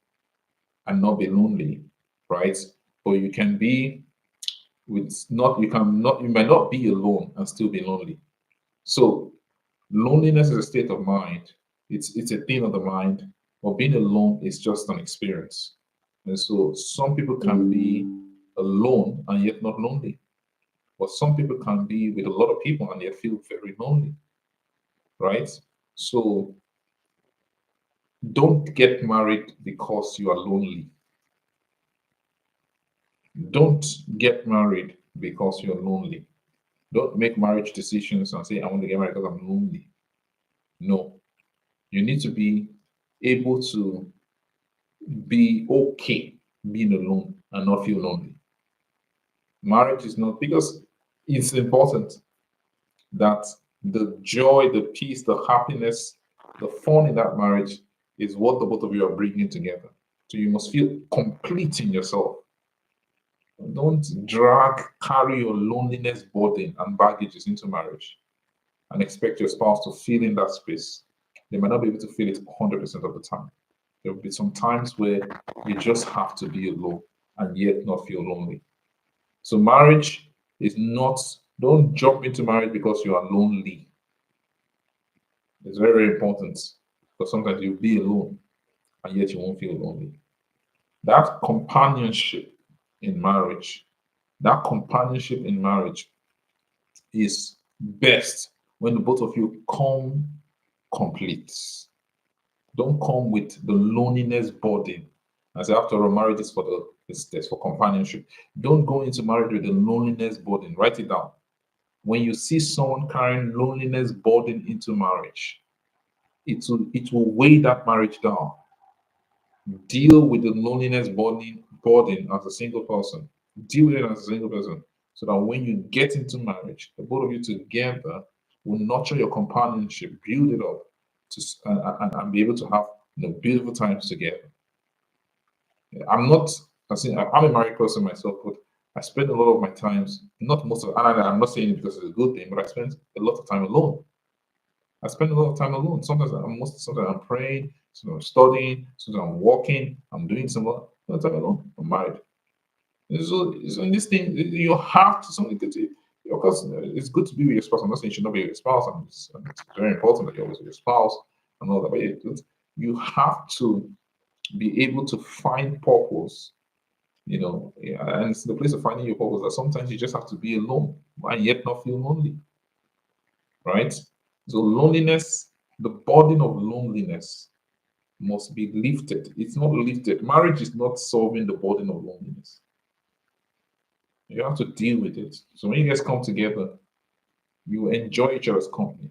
S1: and not be lonely, right? Or you can be with not you might not be alone and still be lonely. So loneliness is a state of mind. It's a thing of the mind, but being alone is just an experience. And so some people can be alone and yet not lonely. But some people can be with a lot of people and yet feel very lonely, right? So don't get married because you are lonely. Don't get married because you're lonely. Don't make marriage decisions and say, I want to get married because I'm lonely. No, you need to be able to be okay being alone and not feel lonely. Marriage is not because it's important that the joy, the peace, the happiness, the fun in that marriage is what the both of you are bringing together. So you must feel complete in yourself. Don't carry your loneliness burden and baggages into marriage and expect your spouse to fill in that space. They might not be able to feel it 100% of the time. There will be some times where you just have to be alone and yet not feel lonely. So marriage is not, don't jump into marriage because you are lonely. It's very, very important because sometimes you'll be alone and yet you won't feel lonely. That companionship in marriage, that companionship in marriage is best when the both of you come complete. Don't come with the loneliness burden. As after all, marriage is for it's for companionship. Don't go into marriage with the loneliness burden. Write it down. When you see someone carrying loneliness burden into marriage, it will weigh that marriage down. Deal with the loneliness burden as a single person. Deal with it as a single person, so that when you get into marriage, the both of you together will nurture your companionship, build it up, and be able to have beautiful times together. I'm not. I'm a married person myself, but I spend a lot of my times, not most of, and I'm not saying it because it's a good thing, but I spend a lot of time alone. I spend a lot of time alone. Sometimes I'm praying, sometimes I'm studying, sometimes I'm walking, I'm doing some work. Time alone. I'm married. So in this thing, you have to something to. Of course, it's good to be with your spouse. I'm not saying you should not be with your spouse, and it's very important that you're always with your spouse and all that. But you have to be able to find purpose. Yeah, and it's the place of finding your purpose that sometimes you just have to be alone and yet not feel lonely, right? So loneliness, the burden of loneliness must be lifted. It's not lifted. Marriage is not solving the burden of loneliness. You have to deal with it. So when you guys come together, you enjoy each other's company.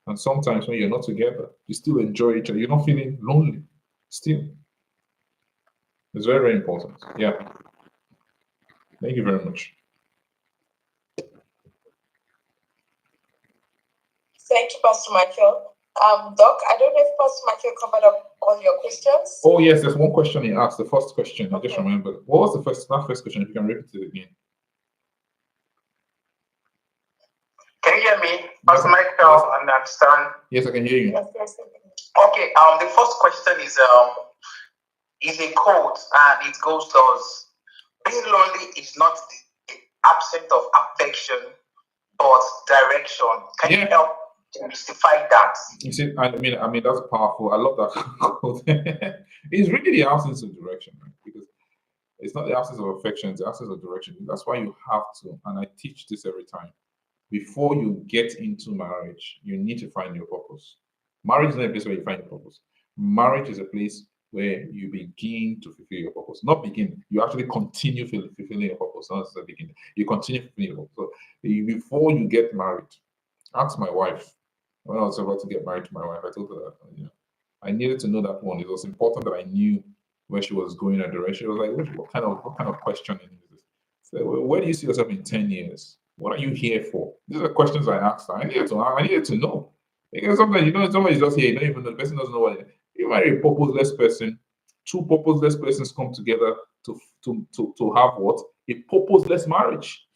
S1: And sometimes when you're not together, you still enjoy each other. You're not feeling lonely. Still. It's very, very important. Yeah. Thank you very much.
S2: Thank you, Pastor Michael. Doc, I don't know if Pastor Michael covered up all your questions.
S1: Oh yes, there's one question he asked. The first question, I just remembered. What was that first question? If you can repeat it again.
S3: Can you hear me, Pastor Michael? And understand?
S1: Yes, I can hear you.
S2: Yes.
S3: Okay. The first question is a quote, and it goes thus: "Being lonely is not the absence of affection, but direction." Can you help demystify that.
S1: You see, I mean, that's powerful. I love that. It's really the absence of direction, right? Because it's not the absence of affection, it's the absence of direction. That's why you have to, and I teach this every time. Before you get into marriage, you need to find your purpose. Marriage is not a place where you find your purpose. Marriage is a place where you begin to fulfill your purpose. Not begin, you actually continue fulfilling your purpose. Not just begin. You continue fulfilling your purpose. So before you get married, ask my wife. When I was about to get married to my wife, I told her that, I needed to know that one. It was important that I knew where she was going and direction. She was like, what kind of questioning is this? So, well, where do you see yourself in 10 years? What are you here for? These are questions I asked her. I needed to know. Because sometimes somebody's just here, you don't even know the person doesn't know what you marry a purposeless person, two purposeless persons come together to have what? A purposeless marriage.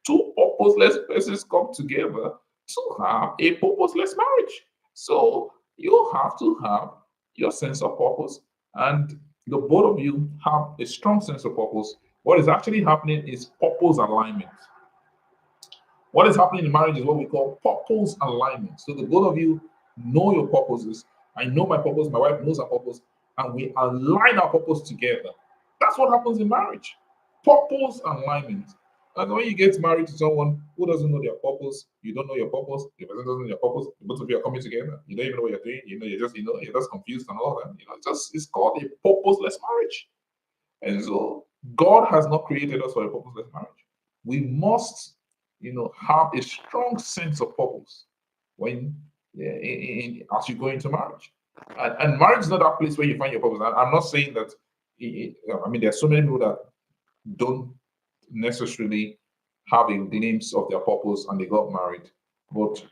S1: Two purposeless persons come together to have a purposeless marriage. So you have to have your sense of purpose, and the both of you have a strong sense of purpose. What is actually happening is purpose alignment. What is happening in marriage is what we call purpose alignment. So the both of you know your purposes. I know my purpose, my wife knows her purpose, and we align our purpose together. That's what happens in marriage. Purpose alignment. And when you get married to someone who doesn't know their purpose, you don't know your purpose, the person doesn't know your purpose, both of you are coming together, you don't even know what you're doing, you're just confused and all that. It's called a purposeless marriage. And so God has not created us for a purposeless marriage. We must, have a strong sense of purpose when as you go into marriage. And marriage is not that place where you find your purpose. I'm not saying that. I mean, there are so many people that don't necessarily have a glimpse of their purpose and they got married. But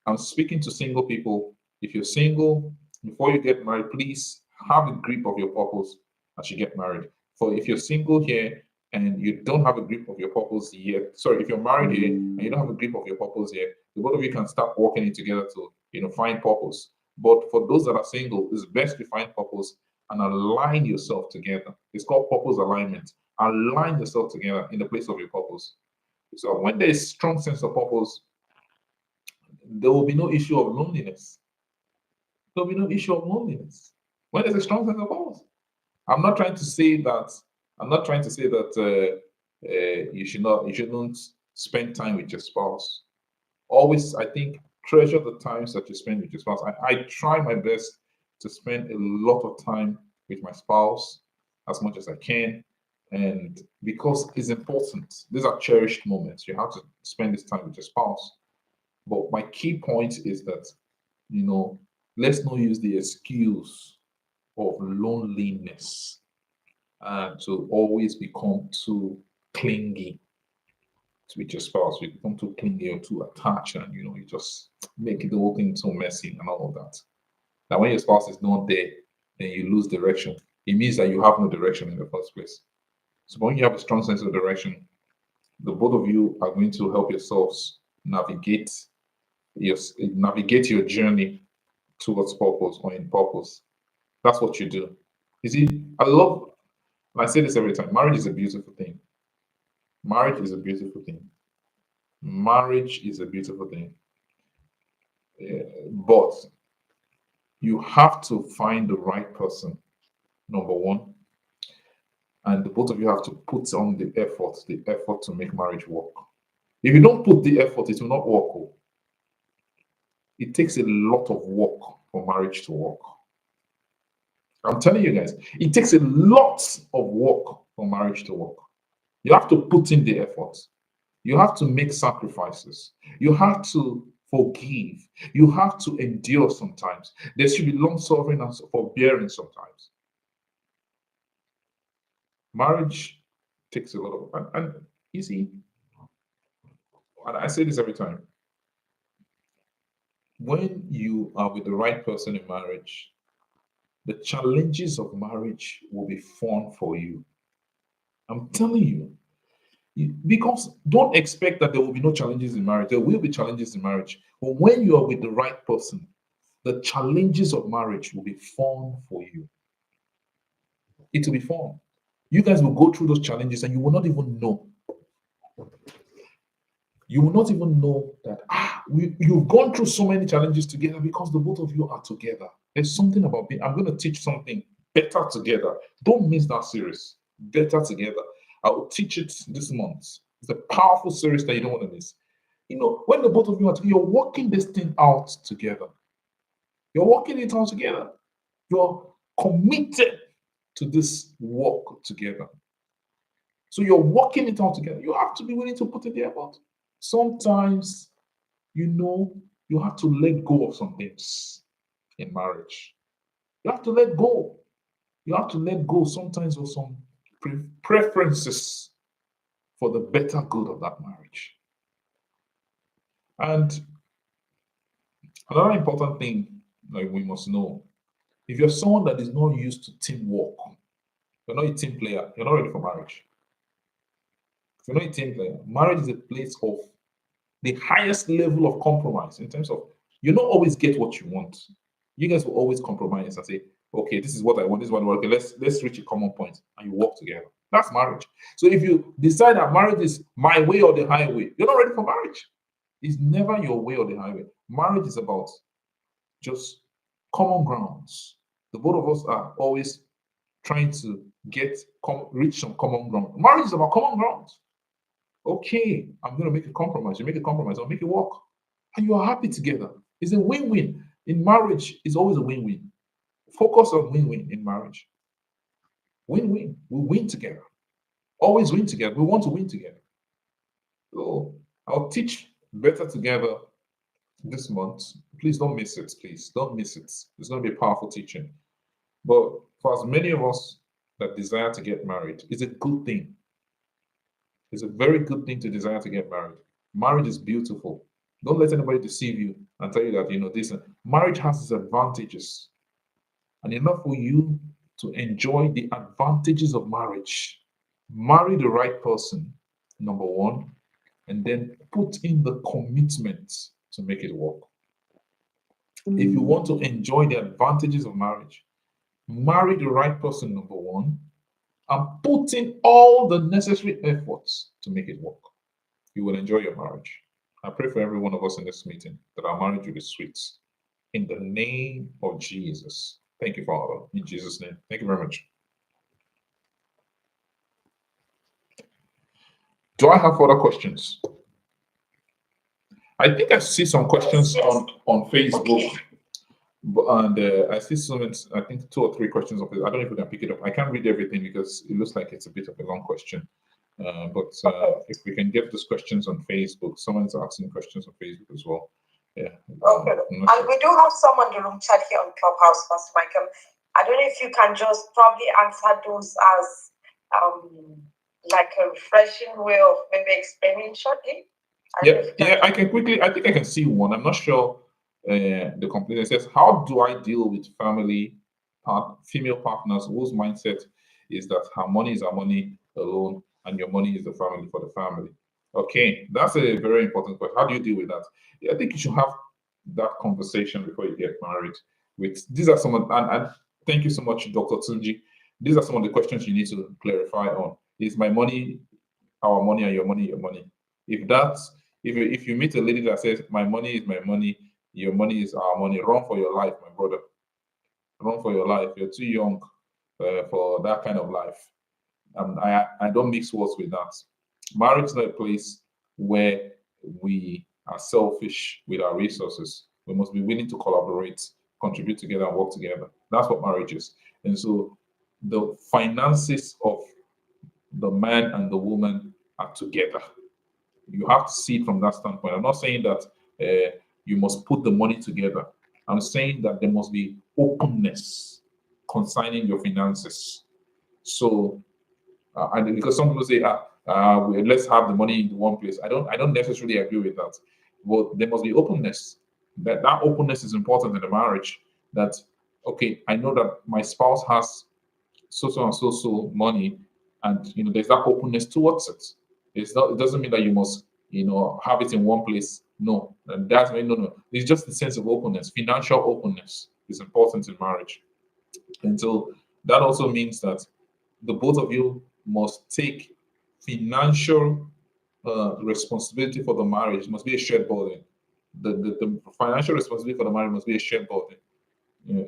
S1: I'm speaking to single people. If you're single, before you get married, please have a grip of your purpose as you get married. For if you're single here and you don't have a grip of your purpose yet, sorry, if you're married here and you don't have a grip of your purpose yet, the both of you can start working it together to, find purpose. But for those that are single, it's best to find purpose and align yourself together. It's called purpose alignment. Align yourself together in the place of your purpose. So when there is strong sense of purpose, there will be no issue of loneliness. There will be no issue of loneliness. When there's a strong sense of purpose. I'm not trying to say that. I'm not trying to say that you shouldn't spend time with your spouse. Always, I think, treasure the times that you spend with your spouse. I try my best to spend a lot of time with my spouse as much as I can, and because it's important. These are cherished moments. You have to spend this time with your spouse. But my key point is that, let's not use the excuse of loneliness and to always become too clingy with your spouse. You become too clingy or too attached, and you just make the whole thing so messy and all of that. Now, when your spouse is not there, then you lose direction. It means that you have no direction in the first place. So when you have a strong sense of direction, the both of you are going to help yourselves navigate your journey towards purpose or in purpose. That's what you do. You see, and I say this every time, marriage is a beautiful thing. Marriage is a beautiful thing. Marriage is a beautiful thing. But you have to find the right person, number one. And the both of you have to put on the effort to make marriage work. If you don't put the effort, it will not work. Oh. It takes a lot of work for marriage to work. I'm telling you guys, it takes a lot of work for marriage to work. You have to put in the effort. You have to make sacrifices. You have to forgive. You have to endure sometimes. There should be long suffering and forbearing sometimes. Marriage takes a lot of, and you see, and I say this every time. When you are with the right person in marriage, the challenges of marriage will be fun for you. I'm telling you. Because don't expect that there will be no challenges in marriage. There will be challenges in marriage. But when you are with the right person, the challenges of marriage will be fun for you. It will be fun. You guys will go through those challenges and you will not even know. You will not even know that you've gone through so many challenges together because the both of you are together. There's something about being. I'm going to teach something better together. Don't miss that series. Better together. I will teach it this month. It's a powerful series that you don't want to miss. When the both of you are together, you're working this thing out together. You're working it out together. You're committed to this work together. So you're working it out together. You have to be willing to put in the effort. Sometimes, you have to let go of some things in marriage. You have to let go. You have to let go sometimes of some preferences for the better good of that marriage. And another important thing that we must know, if you're someone that is not used to teamwork, you're not a team player, you're not ready for marriage. If you're not a team player, marriage is a place of the highest level of compromise in terms of you don't always get what you want. You guys will always compromise and say, okay, this is what I want, this is what I want. Okay, let's reach a common point and you work together. That's marriage. So if you decide that marriage is my way or the highway, you're not ready for marriage. It's never your way or the highway. Marriage is about just common grounds. The both of us are always trying to reach some common ground. Marriage is about common grounds. Okay, I'm going to make a compromise. You make a compromise, I'll make it work. And you are happy together. It's a win-win. In marriage, it's always a win-win. Focus on win-win in marriage. Win-win. We win together. Always win together. We want to win together. So I'll teach better together this month. Please don't miss it. Please don't miss it. It's going to be a powerful teaching. But for as many of us that desire to get married, it's a good thing. It's a very good thing to desire to get married. Marriage is beautiful. Don't let anybody deceive you and tell you that, this. Marriage has its advantages. And enough for you to enjoy the advantages of marriage. Marry the right person, number one, and then put in the commitment to make it work. If you want to enjoy the advantages of marriage, marry the right person, number one, and put in all the necessary efforts to make it work. You will enjoy your marriage. I pray for every one of us in this meeting that our marriage will be sweet. In the name of Jesus. Thank you, Father. In Jesus' name. Thank you very much. Do I have further questions? I think I see some questions on Facebook. And I see I think 2 or 3 questions of it. I don't know if we can pick it up. I can't read everything because it looks like it's a bit of a long question. But if we can get those questions on Facebook, someone's asking questions on Facebook as well. Yeah.
S2: Okay. And we do have some on the room chat here on Clubhouse, Pastor Michael. I don't know if you can just probably answer those as like a refreshing way of maybe explaining shortly.
S1: I can quickly. I think I can see one. I'm not sure. The complaint says, "How do I deal with female partners whose mindset is that her money is her money alone, and your money is the family for the family?" Okay, that's a very important question. How do you deal with that? I think you should have that conversation before you get married. These are some and thank you so much, Dr. Tunji. These are some of the questions you need to clarify on. Is my money our money and your money your money? If you meet a lady that says my money is my money, your money is our money, run for your life, my brother. Run for your life. You're too young for that kind of life. I don't mix words with that. Marriage is not a place where we are selfish with our resources. We must be willing to collaborate, contribute together, and work together. That's what marriage is. And so the finances of the man and the woman are together. You have to see it from that standpoint. I'm not saying that you must put the money together. I'm saying that there must be openness concerning your finances. So, and because some people say, let's have the money in one place. I don't necessarily agree with that. But there must be openness. That openness is important in a marriage. That okay, I know that my spouse has so and so money, and there's that openness towards it. It doesn't mean that you must have it in one place. No, that's no. It's just the sense of openness. Financial openness is important in marriage, and so that also means that the both of you must take financial responsibility for the marriage must be a shared burden. The financial responsibility for the marriage must be a shared burden,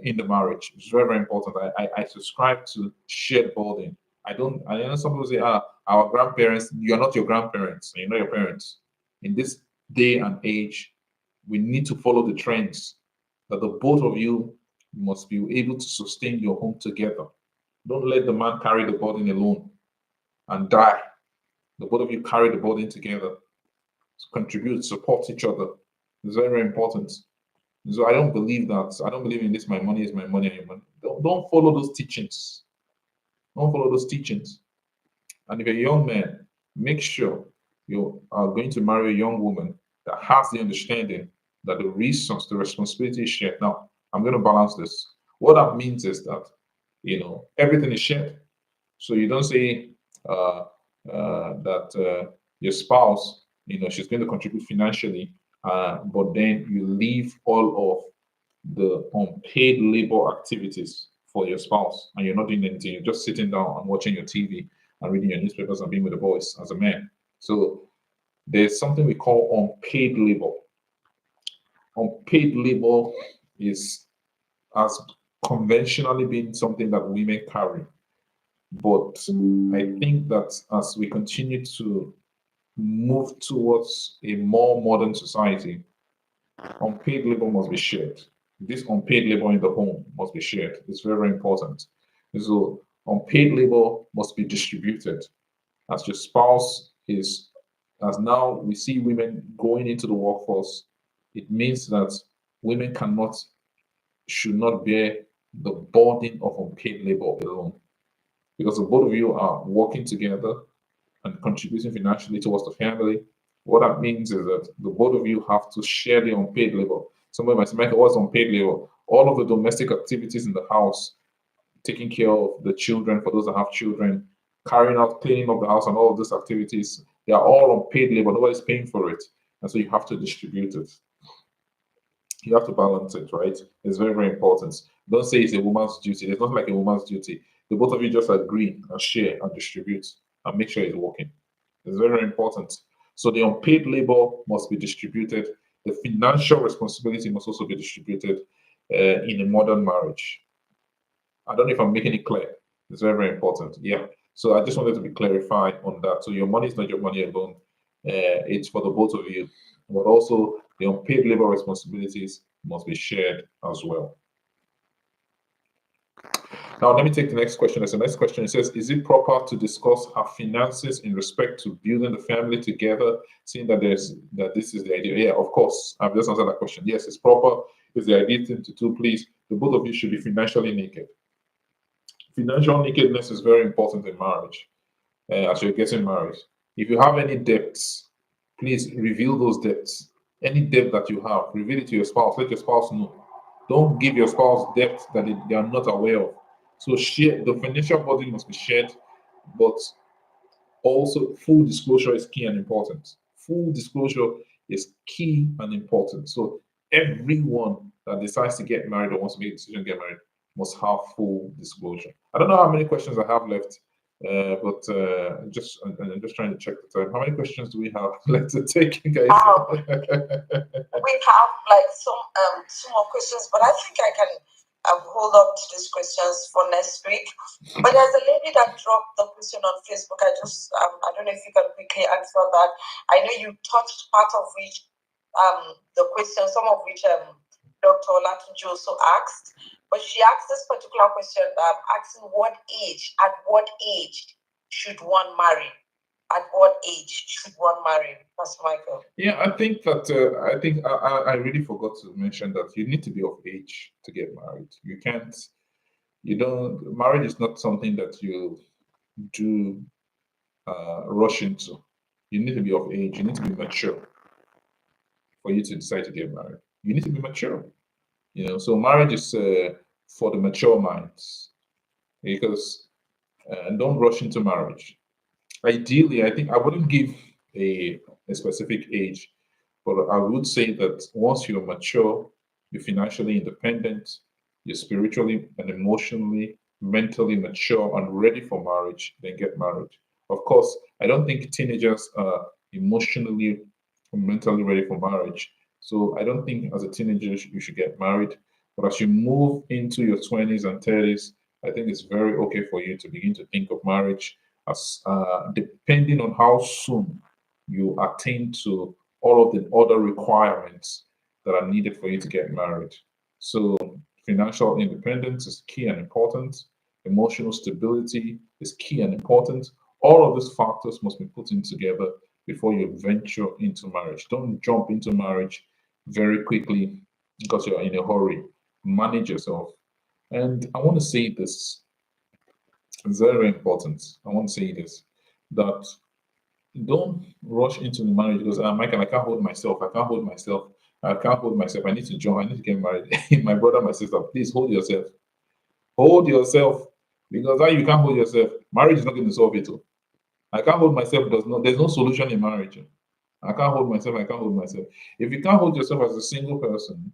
S1: in the marriage. It's very, very important. I subscribe to shared burden. I know some people say, our grandparents, you're not your grandparents, you're not your parents. In this day and age, we need to follow the trends that the both of you must be able to sustain your home together. Don't let the man carry the burden alone and die. The both of you carry the burden together, contribute, support each other. It's very, very important. So I don't believe that. I don't believe in this. My money is my money and your money. Don't follow those teachings. Don't follow those teachings. And if you're a young man, make sure you are going to marry a young woman that has the understanding that the resource, the responsibility is shared. Now, I'm going to balance this. What that means is that, everything is shared. So you don't say that your spouse, she's going to contribute financially, but then you leave all of the unpaid labor activities for your spouse and you're not doing anything. You're just sitting down and watching your TV and reading your newspapers and being with the boys as a man. So there's something we call unpaid labor. Unpaid labor is has conventionally been something that women carry. But I think that as we continue to move towards a more modern society, unpaid labor must be shared. This unpaid labor in the home must be shared. It's very, very important. So unpaid labor must be distributed. As your spouse is, as now we see women going into the workforce, it means that women should not bear the burden of unpaid labor alone. Because the both of you are working together and contributing financially towards the family. What that means is that the both of you have to share the unpaid labor. Somebody might say, Michael, what's unpaid labor? All of the domestic activities in the house, taking care of the children for those that have children, carrying out, cleaning up the house, and all of these activities, they are all unpaid labor. Nobody's paying for it. And so you have to distribute it. You have to balance it, right? It's very, very important. Don't say it's a woman's duty. It's not like a woman's duty. The both of you just agree and share and distribute and make sure it's working. It's very, very important. So the unpaid labor must be distributed. The financial responsibility must also be distributed in a modern marriage. I don't know if I'm making it clear. It's very, very important. Yeah. So I just wanted to be clarified on that. So your money is not your money alone. It's for the both of you. But also the unpaid labor responsibilities must be shared as well. Now, let me take the next question. As the next question, it says, is it proper to discuss her finances in respect to building the family together, seeing that this is the idea? Yeah, of course. I've just answered that question. Yes, it's proper. It's the ideal thing to do. Please, the both of you should be financially naked. Financial nakedness is very important in marriage, as you're getting married. If you have any debts, please reveal those debts. Any debt that you have, reveal it to your spouse. Let your spouse know. Don't give your spouse debt that they are not aware of. So share the financial burden must be shared, but also full disclosure is key and important. Full disclosure is key and important. So everyone that decides to get married or wants to make a decision to get married must have full disclosure. I don't know how many questions I have left, but I'm just trying to check the time. How many questions do we have left to take, guys?
S2: We have like some more questions, but I think I can hold up to these questions for next week. But there's a lady that dropped the question on Facebook. I don't know if you can quickly answer that. I know you touched part of which the question, some of which Dr. Olatunji also asked, but she asked this particular question, asking at what age should one marry? At what age should one marry, Pastor Michael?
S1: Yeah, I think that I really forgot to mention that you need to be of age to get married. Marriage is not something that you do rush into. You need to be of age. You need to be mature for you to decide to get married. You need to be mature. So marriage is for the mature minds, because don't rush into marriage. Ideally, I think I wouldn't give a specific age, but I would say that once you're mature, you're financially independent, you're spiritually and emotionally, mentally mature and ready for marriage, then get married. Of course, I don't think teenagers are emotionally or mentally ready for marriage. So I don't think as a teenager you should get married. But as you move into your 20s and 30s, I think it's very okay for you to begin to think of marriage as depending on how soon you attain to all of the other requirements that are needed for you to get married. So financial independence is key and important. Emotional stability is key and important. All of these factors must be put in together before you venture into marriage. Don't jump into marriage very quickly because you're in a hurry. Manage yourself. And I want to say this, it's very, very important. I want to say this, that don't rush into the marriage because Michael, I can't hold myself. I can't hold myself. I can't hold myself. I need to join. I need to get married. My brother, my sister, please hold yourself. Hold yourself. Because how you can't hold yourself, marriage is not going to solve it. Oh. I can't hold myself. There's no solution in marriage. I can't hold myself. I can't hold myself. If you can't hold yourself as a single person,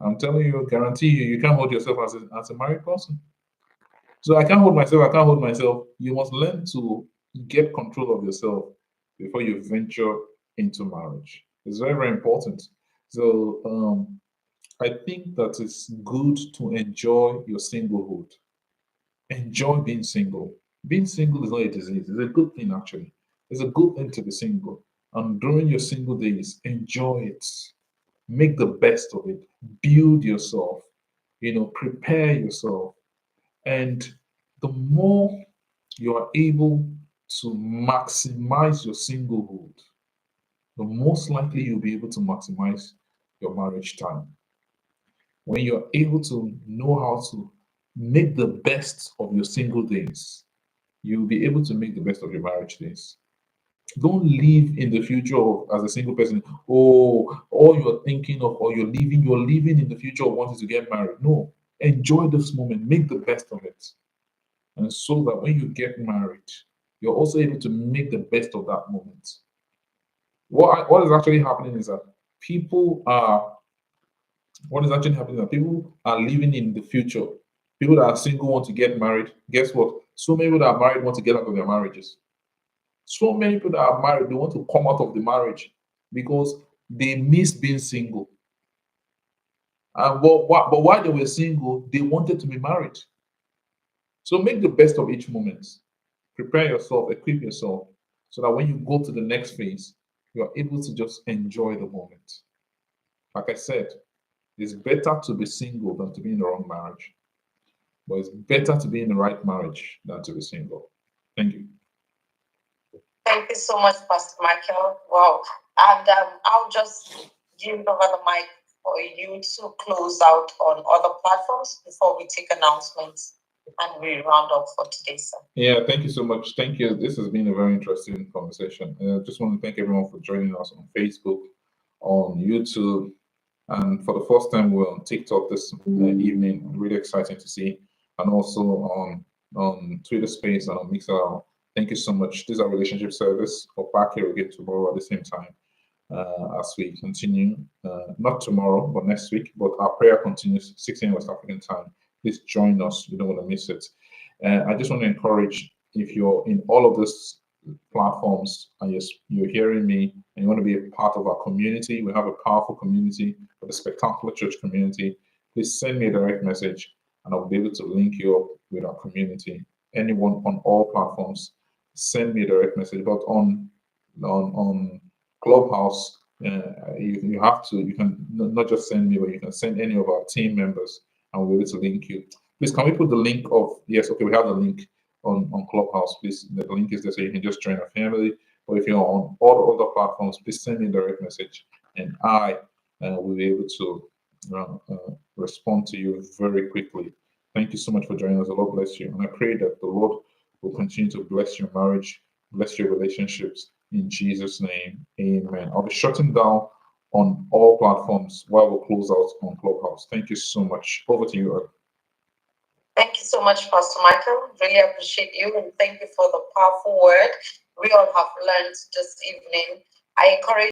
S1: I'm telling you, guarantee you, you can't hold yourself as a married person. So I can't hold myself. I can't hold myself. You must learn to get control of yourself before you venture into marriage. It's very, very important. So I think that it's good to enjoy your singlehood. Enjoy being single. Being single is not a disease. It's a good thing, actually. It's a good thing to be single. And during your single days, enjoy it. Make the best of it. Build yourself. Prepare yourself. And the more you are able to maximize your singlehood, the most likely you'll be able to maximize your marriage time. When you're able to know how to make the best of your single days, you'll be able to make the best of your marriage days. Don't live in the future as a single person. Oh, all you're thinking of, or you're living in the future of wanting to get married. No, enjoy this moment, make the best of it. And so that when you get married, you're also able to make the best of that moment. What is actually happening is that people are what is actually happening is that people are living in the future. People that are single want to get married. Guess what? So many people that are married want to get out of their marriages. So many people that are married, they want to come out of the marriage because they miss being single. And but while they were single, they wanted to be married. So make the best of each moment. Prepare yourself, equip yourself, so that when you go to the next phase, you are able to just enjoy the moment. Like I said, it's better to be single than to be in the wrong marriage, but it's better to be in the right marriage than to be single. Thank you.
S2: Thank you so much, Pastor Michael. Wow. And I'll just give over the mic for you to close out on other platforms before we take announcements and we round up for today, sir.
S1: Yeah, thank you so much. Thank you. This has been a very interesting conversation. I just want to thank everyone for joining us on Facebook, on YouTube, and for the first time we're on TikTok this evening. Really exciting to see, and also on Twitter Space and on Mixer. Thank you so much. This is our relationship service. We're back here again tomorrow at the same time as we continue. Not tomorrow, but next week. But our prayer continues 6 a.m. West African time. Please join us. You don't want to miss it. I just want to encourage, if you're in all of these platforms and you're hearing me and you want to be a part of our community, we have a powerful community for the Spectacular Church community. Please send me a direct message and I'll be able to link you up with our community. Anyone on all platforms, send me a direct message. But on Clubhouse, you have to, you can not just send me, but you can send any of our team members and we'll be able to link you. Please, can we put the link of, yes, okay, we have the link on Clubhouse. Please, the link is there so you can just join our family. Or if you're on all other platforms, please send me a direct message and I will be able to respond to you very quickly. Thank you so much for joining us. The Lord bless you. And I pray that the Lord will continue to bless your marriage, bless your relationships in Jesus' name. Amen. I'll be shutting down on all platforms while we close out on Clubhouse. Thank you so much. Over to you, Ed.
S2: Thank you so much, Pastor Michael. Really appreciate you and thank you for the powerful word we all have learned this evening. I encourage